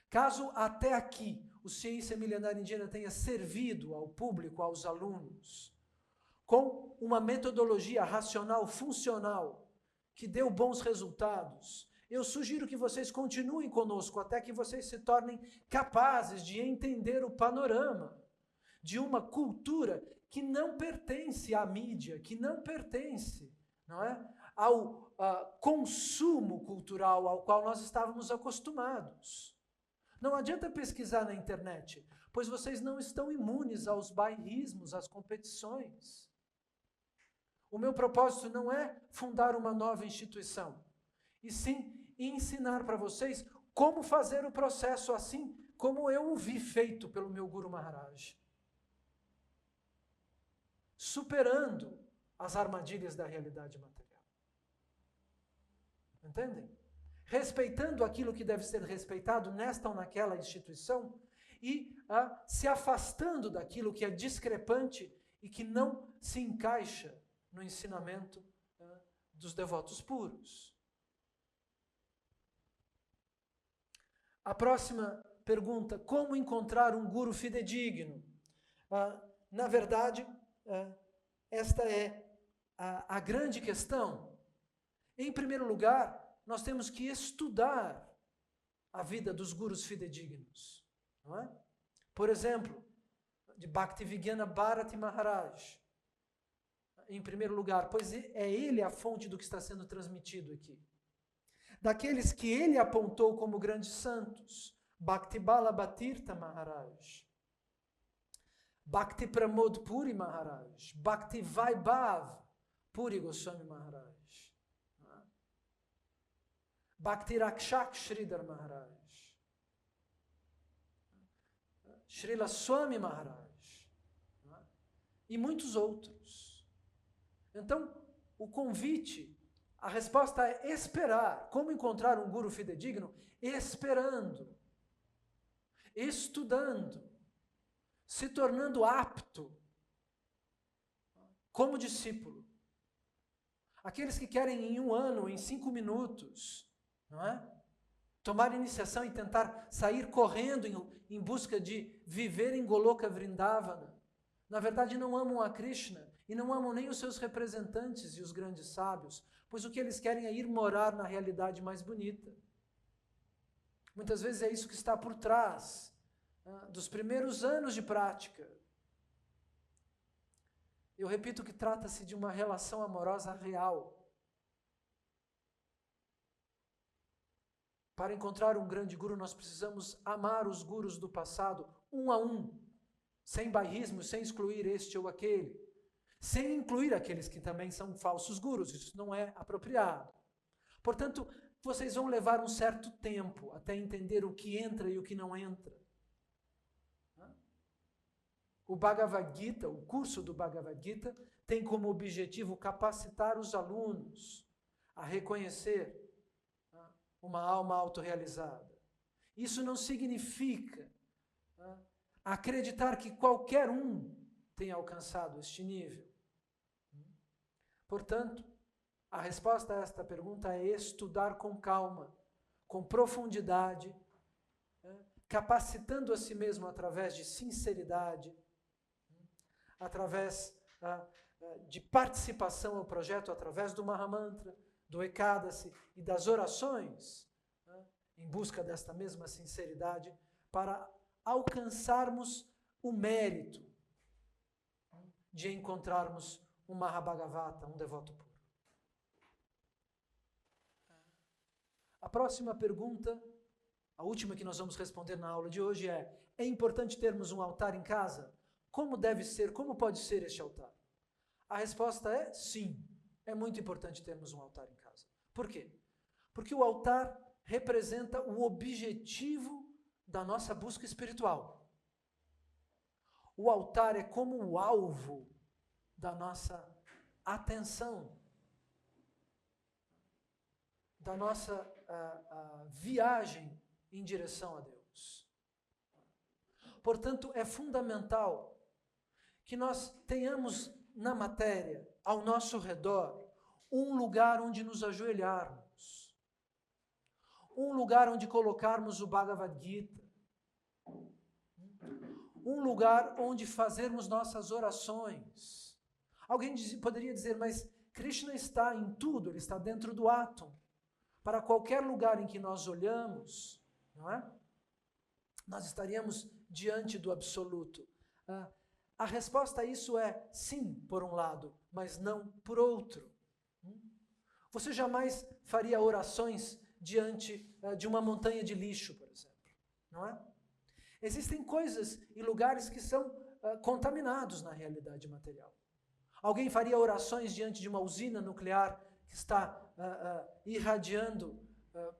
Caso até aqui o Ciência Milenar Indiana tenha servido ao público, aos alunos, com uma metodologia racional, funcional, que deu bons resultados, eu sugiro que vocês continuem conosco até que vocês se tornem capazes de entender o panorama de uma cultura que não pertence à mídia, que não pertence, não é, ao consumo cultural ao qual nós estávamos acostumados. Não adianta pesquisar na internet, pois vocês não estão imunes aos bairrismos, às competições. O meu propósito não é fundar uma nova instituição, e sim ensinar para vocês como fazer o processo assim como eu o vi feito pelo meu Guru Maharaj. Superando as armadilhas da realidade material. Entendem? Respeitando aquilo que deve ser respeitado nesta ou naquela instituição e se afastando daquilo que é discrepante e que não se encaixa no ensinamento dos devotos puros. A próxima pergunta, como encontrar um guru fidedigno? Na verdade, esta é a grande questão. Em primeiro lugar, nós temos que estudar a vida dos gurus fidedignos. Não é? Por exemplo, de Bhaktivedanta Bharati Maharaj. em primeiro lugar, pois é ele a fonte do que está sendo transmitido aqui. Daqueles que ele apontou como grandes santos, Bhakti Balabatirtha Maharaj, Bhakti Pramod Puri Maharaj, Bhakti Vaibhav Puri Goswami Maharaj, Bhakti Rakshak Sridhar Maharaj, Srila Swami Maharaj, e muitos outros. Então, o convite, a resposta é esperar. Como encontrar um guru fidedigno? Esperando, estudando, se tornando apto como discípulo. Aqueles que querem em 1 ano, em 5 minutos, não é? Tomar iniciação e tentar sair correndo em busca de viver em Goloka Vrindavana, na verdade não amam a Krishna e não amam nem os seus representantes e os grandes sábios, pois o que eles querem é ir morar na realidade mais bonita. Muitas vezes é isso que está por trás dos primeiros anos de prática. Eu repito que trata-se de uma relação amorosa real. Para encontrar um grande guru, nós precisamos amar os gurus do passado, um a um, sem bairrismo, sem excluir este ou aquele, sem incluir aqueles que também são falsos gurus, isso não é apropriado. Portanto, vocês vão levar um certo tempo até entender o que entra e o que não entra. O Bhagavad Gita, o curso do Bhagavad Gita, tem como objetivo capacitar os alunos a reconhecer uma alma autorrealizada. Isso não significa acreditar que qualquer um tenha alcançado este nível. Portanto, a resposta a esta pergunta é estudar com calma, com profundidade, capacitando a si mesmo através de sinceridade, através de participação ao projeto, através do Mahamantra, do Ekadasi e das orações, em busca desta mesma sinceridade, para alcançarmos o mérito de encontrarmos um Mahabhagavata, um devoto puro. A próxima pergunta, a última que nós vamos responder na aula de hoje é importante termos um altar em casa? Como deve ser, como pode ser este altar? A resposta é sim, é muito importante termos um altar em casa. Por quê? Porque o altar representa o objetivo da nossa busca espiritual. O altar é como o alvo da nossa atenção, da nossa viagem em direção a Deus. Portanto, é fundamental que nós tenhamos na matéria, ao nosso redor, um lugar onde nos ajoelharmos, um lugar onde colocarmos o Bhagavad Gita, um lugar onde fazermos nossas orações. Alguém poderia dizer, mas Krishna está em tudo, ele está dentro do átomo. Para qualquer lugar em que nós olhamos, não é? Nós estaríamos diante do absoluto. A resposta a isso é sim, por um lado, mas não por outro. Você jamais faria orações diante de uma montanha de lixo, por exemplo, não é? Existem coisas e lugares que são contaminados na realidade material. Alguém faria orações diante de uma usina nuclear que está irradiando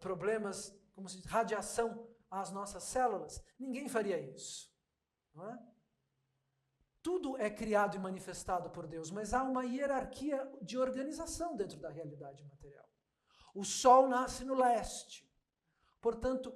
problemas, como se diz, radiação às nossas células? Ninguém faria isso, não é? Tudo é criado e manifestado por Deus, mas há uma hierarquia de organização dentro da realidade material. O sol nasce no leste, portanto,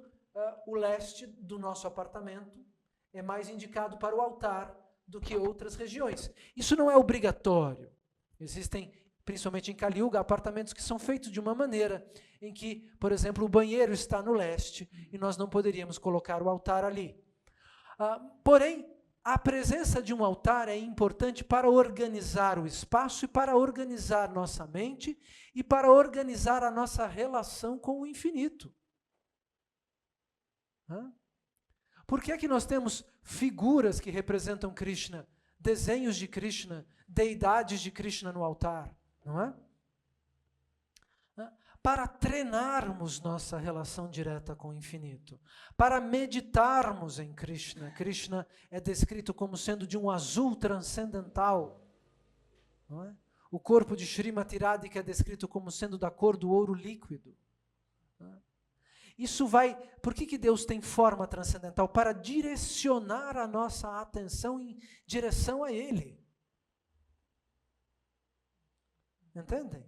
o leste do nosso apartamento é mais indicado para o altar do que outras regiões. Isso não é obrigatório. Existem, principalmente em Kali Yuga, apartamentos que são feitos de uma maneira em que, por exemplo, o banheiro está no leste e nós não poderíamos colocar o altar ali. Porém, a presença de um altar é importante para organizar o espaço e para organizar nossa mente e para organizar a nossa relação com o infinito. Por que é que nós temos figuras que representam Krishna desenhos de Krishna, deidades de Krishna no altar, não é? Para treinarmos nossa relação direta com o infinito, para meditarmos em Krishna. Krishna é descrito como sendo de um azul transcendental, não é? O corpo de Srimati Radhika é descrito como sendo da cor do ouro líquido. Isso vai... Por que Deus tem forma transcendental? Para direcionar a nossa atenção em direção a Ele. Entendem?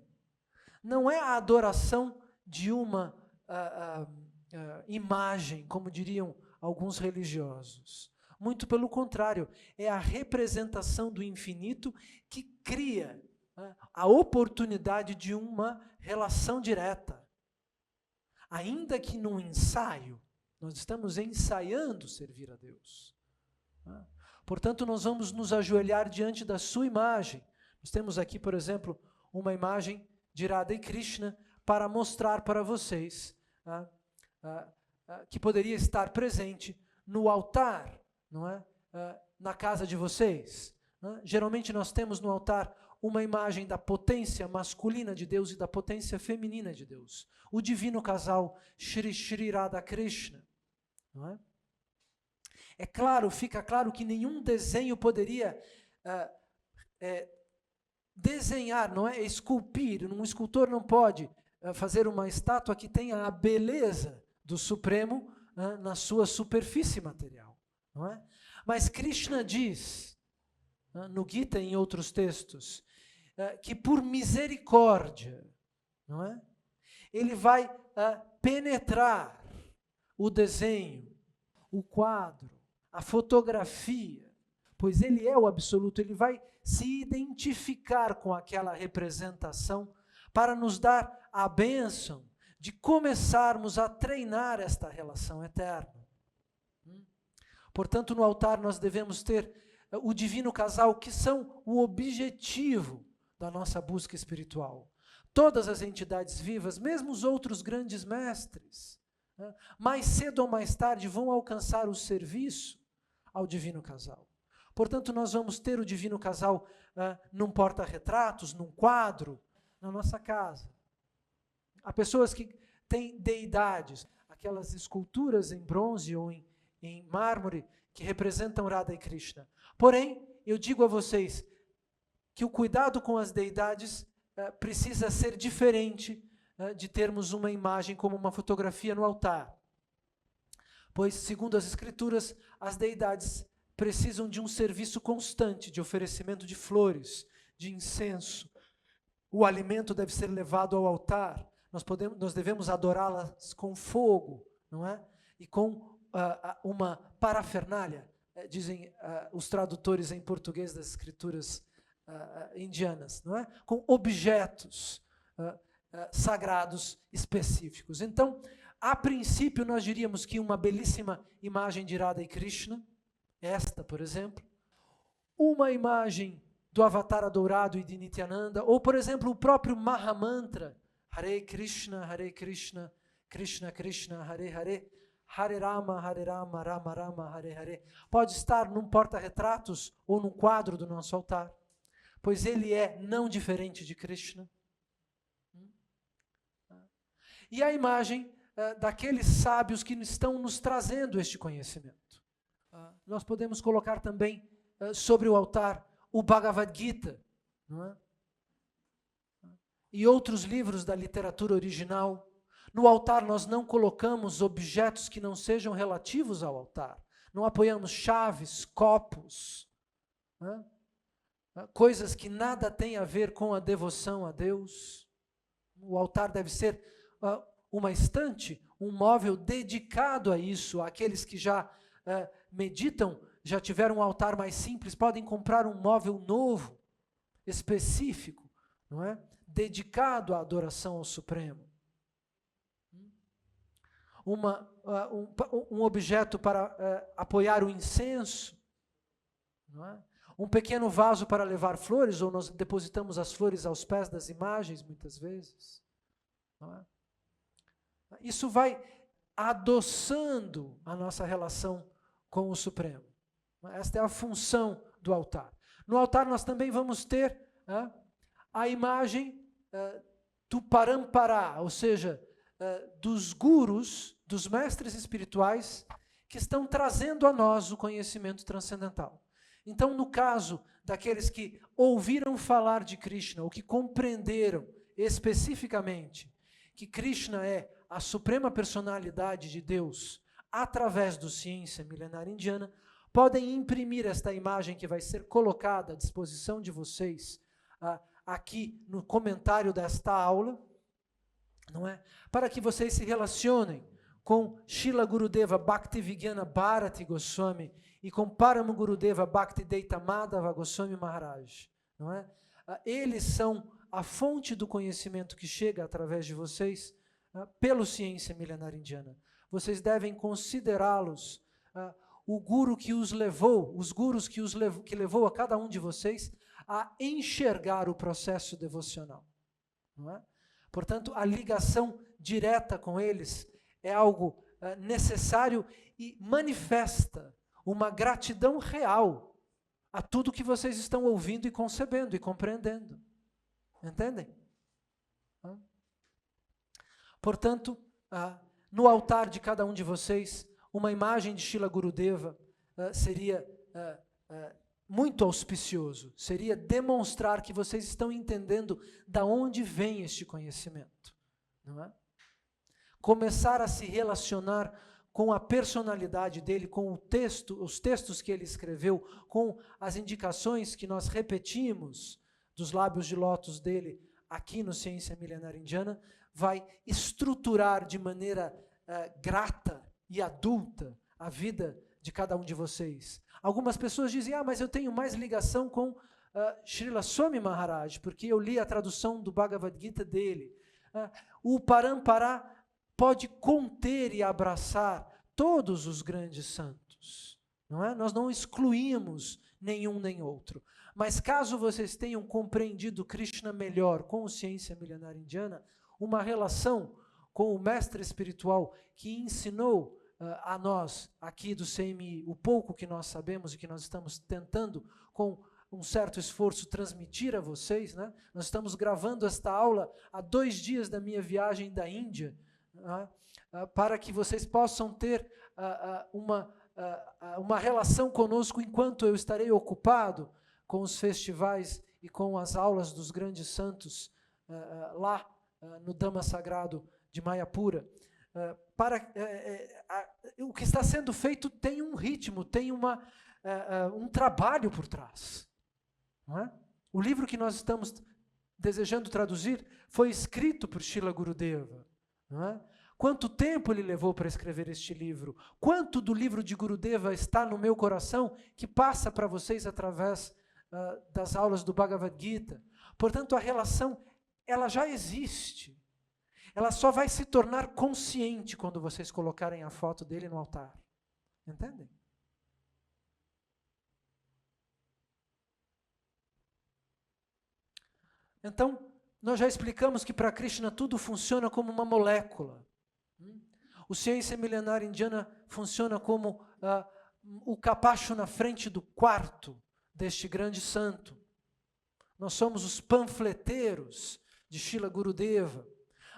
Não é a adoração de uma imagem, como diriam alguns religiosos. Muito pelo contrário, é a representação do infinito que cria a oportunidade de uma relação direta. Ainda que num ensaio, nós estamos ensaiando servir a Deus. Portanto, nós vamos nos ajoelhar diante da sua imagem. Nós temos aqui, por exemplo, uma imagem de Radha e Krishna para mostrar para vocês que poderia estar presente no altar, não é? Na casa de vocês. Geralmente nós temos no altar uma imagem da potência masculina de Deus e da potência feminina de Deus. O divino casal Shri Shri Radha Krishna. Não é? É claro, fica claro que nenhum desenho poderia desenhar, não é? Esculpir. Um escultor não pode fazer uma estátua que tenha a beleza do Supremo na sua superfície material. Não é? Mas Krishna diz, no Gita e em outros textos, que por misericórdia, não é? Ele vai penetrar o desenho, o quadro, a fotografia, pois ele é o absoluto, ele vai se identificar com aquela representação para nos dar a bênção de começarmos a treinar esta relação eterna. Portanto, no altar nós devemos ter o divino casal, que são o objetivo da nossa busca espiritual. Todas as entidades vivas, mesmo os outros grandes mestres, mais cedo ou mais tarde vão alcançar o serviço ao divino casal. Portanto, nós vamos ter o divino casal num porta-retratos, num quadro, na nossa casa. Há pessoas que têm deidades, aquelas esculturas em bronze ou em mármore que representam Radha e Krishna. Porém, eu digo a vocês que o cuidado com as deidades precisa ser diferente de termos uma imagem como uma fotografia no altar. Pois, segundo as Escrituras, as deidades precisam de um serviço constante de oferecimento de flores, de incenso. O alimento deve ser levado ao altar. Nós devemos adorá-las com fogo, não é? E com uma parafernália, dizem os tradutores em português das Escrituras indianas, não é? Com objetos sagrados específicos. Então, a princípio, nós diríamos que uma belíssima imagem de Radha e Krishna, esta, por exemplo, uma imagem do Avatar dourado e de Nityananda, ou, por exemplo, o próprio Mahamantra, Hare Krishna, Krishna Krishna, Hare Hare, Hare Rama, Rama Rama, Hare Hare. Pode estar num porta-retratos ou num quadro do nosso altar, pois ele é não diferente de Krishna. E a imagem daqueles sábios que estão nos trazendo este conhecimento. Nós podemos colocar também sobre o altar o Bhagavad Gita, não é? E outros livros da literatura original. No altar nós não colocamos objetos que não sejam relativos ao altar. Não apoiamos chaves, copos, né? Coisas que nada têm a ver com a devoção a Deus. O altar deve ser uma estante, um móvel dedicado a isso. Aqueles que já meditam, já tiveram um altar mais simples, podem comprar um móvel novo, específico, não é? Dedicado à adoração ao Supremo. Um objeto para apoiar o incenso, não é? Um pequeno vaso para levar flores, ou nós depositamos as flores aos pés das imagens, muitas vezes. Não é? Isso vai adoçando a nossa relação com o Supremo. Esta é a função do altar. No altar nós também vamos ter a imagem do Parampará, ou seja, dos gurus, dos mestres espirituais que estão trazendo a nós o conhecimento transcendental. Então, no caso daqueles que ouviram falar de Krishna, ou que compreenderam especificamente que Krishna é a suprema personalidade de Deus, através do Ciência Milenar Indiana, podem imprimir esta imagem que vai ser colocada à disposição de vocês aqui no comentário desta aula, não é? Para que vocês se relacionem com Srila Gurudeva Bhaktivedanta Bharati Goswami e com Parama Gurudeva Bhaktivedanta Madhava Goswami Maharaj, não é? Eles são a fonte do conhecimento que chega através de vocês pelo Ciência Milenar Indiana. Vocês devem considerá-los o guru que os levou, os gurus que levou a cada um de vocês a enxergar o processo devocional, não é? Portanto, a ligação direta com eles é algo necessário e manifesta uma gratidão real a tudo que vocês estão ouvindo e concebendo e compreendendo. Entendem? Portanto, no altar de cada um de vocês, uma imagem de Srila Gurudeva seria muito auspicioso, seria demonstrar que vocês estão entendendo da onde vem este conhecimento, não é? Começar a se relacionar com a personalidade dele, com o texto, os textos que ele escreveu, com as indicações que nós repetimos dos lábios de lótus dele aqui no Ciência Milenar Indiana, vai estruturar de maneira grata e adulta a vida de cada um de vocês. Algumas pessoas dizem, mas eu tenho mais ligação com Srila Swami Maharaj, porque eu li a tradução do Bhagavad Gita dele. O Parampará pode conter e abraçar todos os grandes santos, não é? Nós não excluímos nenhum nem outro. Mas caso vocês tenham compreendido Krishna melhor com a Ciência Milenar Indiana, uma relação com o mestre espiritual que ensinou a nós, aqui do CMI, o pouco que nós sabemos e que nós estamos tentando, com um certo esforço, transmitir a vocês, né? Nós estamos gravando esta aula há 2 dias da minha viagem da Índia, para que vocês possam ter uma relação conosco enquanto eu estarei ocupado com os festivais e com as aulas dos grandes santos lá no Dhamma Sagrado de Mayapura. O que está sendo feito tem um ritmo, tem um trabalho por trás. Não é? O livro que nós estamos desejando traduzir foi escrito por Srila Gurudeva. Não é? Quanto tempo ele levou para escrever este livro? Quanto do livro de Gurudeva está no meu coração que passa para vocês através das aulas do Bhagavad Gita? Portanto, a relação, ela já existe. Ela só vai se tornar consciente quando vocês colocarem a foto dele no altar. Entendem? Então, nós já explicamos que para Krishna tudo funciona como uma molécula. O Ciência Milenar Indiana funciona como o capacho na frente do quarto deste grande santo. Nós somos os panfleteiros de Srila Gurudeva.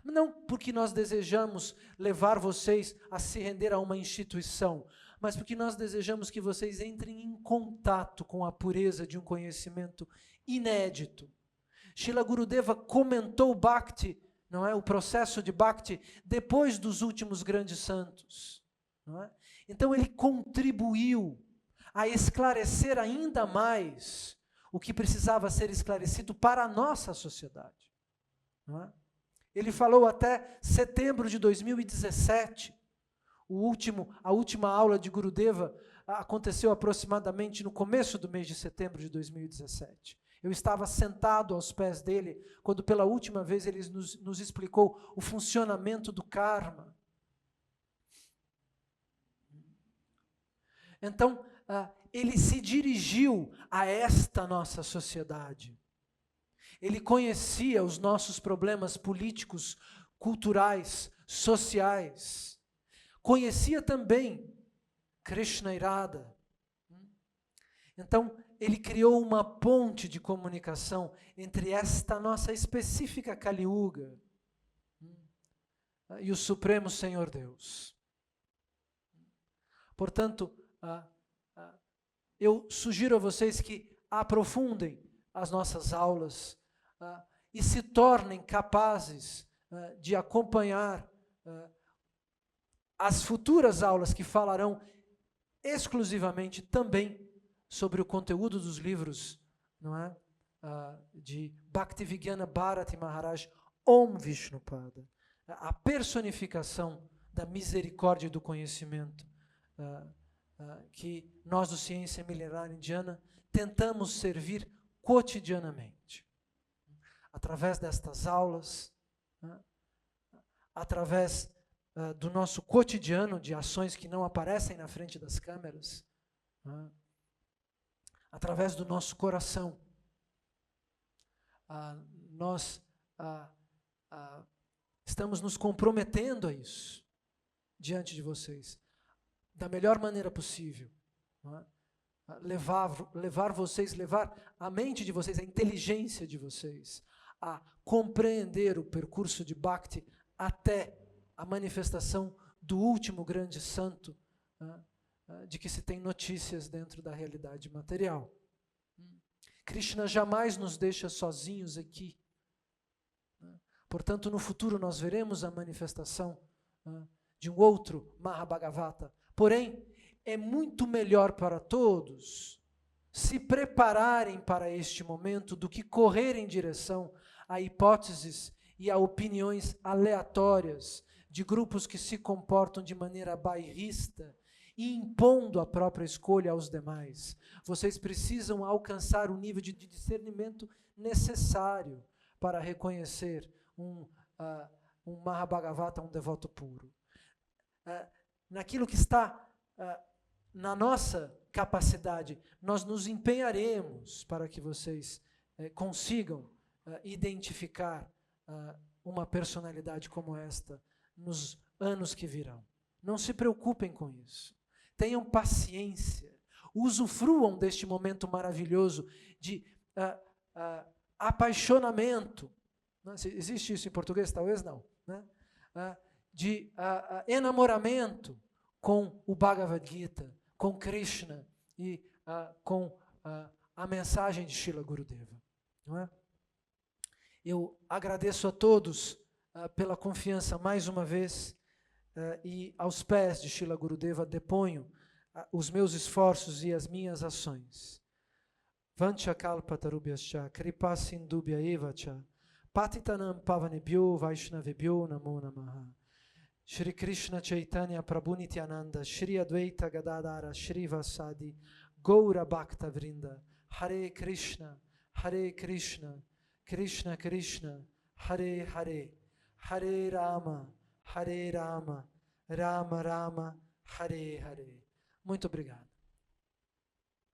Não porque nós desejamos levar vocês a se render a uma instituição, mas porque nós desejamos que vocês entrem em contato com a pureza de um conhecimento inédito. Srila Gurudeva comentou o Bhakti, não é? O processo de Bhakti depois dos últimos grandes santos. Não é? Então ele contribuiu a esclarecer ainda mais o que precisava ser esclarecido para a nossa sociedade. Não é? Ele falou até setembro de 2017. A última aula de Gurudeva aconteceu aproximadamente no começo do mês de setembro de 2017. Eu estava sentado aos pés dele, quando pela última vez ele nos explicou o funcionamento do karma. Então, ele se dirigiu a esta nossa sociedade. Ele conhecia os nossos problemas políticos, culturais, sociais. Conhecia também Krishna e Radha. Então, ele criou uma ponte de comunicação entre esta nossa específica Kali Yuga e o Supremo Senhor Deus. Portanto, eu sugiro a vocês que aprofundem as nossas aulas e se tornem capazes de acompanhar as futuras aulas que falarão exclusivamente também sobre o conteúdo dos livros, não é? De Bhaktivedanta Bharati Maharaj Om Vishnupada, a personificação da misericórdia e do conhecimento que nós do Ciência Milenar Indiana tentamos servir cotidianamente. Através destas aulas, através do nosso cotidiano de ações que não aparecem na frente das câmeras, através do nosso coração, nós estamos nos comprometendo a isso diante de vocês, da melhor maneira possível, levar vocês, levar a mente de vocês, a inteligência de vocês, a compreender o percurso de Bhakti até a manifestação do último grande santo de que se tem notícias dentro da realidade material. Krishna jamais nos deixa sozinhos aqui. Portanto, no futuro nós veremos a manifestação de um outro Mahabhagavata. Porém, é muito melhor para todos se prepararem para este momento do que correr em direção a hipóteses e a opiniões aleatórias de grupos que se comportam de maneira bairrista e impondo a própria escolha aos demais. Vocês precisam alcançar o nível de discernimento necessário para reconhecer um Mahabhagavata, um devoto puro. Naquilo que está na nossa capacidade, nós nos empenharemos para que vocês consigam identificar uma personalidade como esta nos anos que virão. Não se preocupem com isso. Tenham paciência. Usufruam deste momento maravilhoso de apaixonamento. Existe isso em português? Talvez não. Né? De enamoramento com o Bhagavad Gita, com Krishna e com a mensagem de Srila Gurudeva. Não é? Eu agradeço a todos pela confiança mais uma vez e aos pés de Srila Gurudeva deponho os meus esforços e as minhas ações. Vancha kalpatarubhyascha kripa sindubhya evacha patitanam pavanebhyo vaishnavebhyo namo namaha. Shri Krishna Chaitanya Prabhu Nityananda Shri Advaita Gadadara Shri Vasadi Gaura Bhakta Vrinda Hare Krishna Krishna Krishna Hare Hare Hare Rama Rama Rama Hare Hare. Muito obrigado.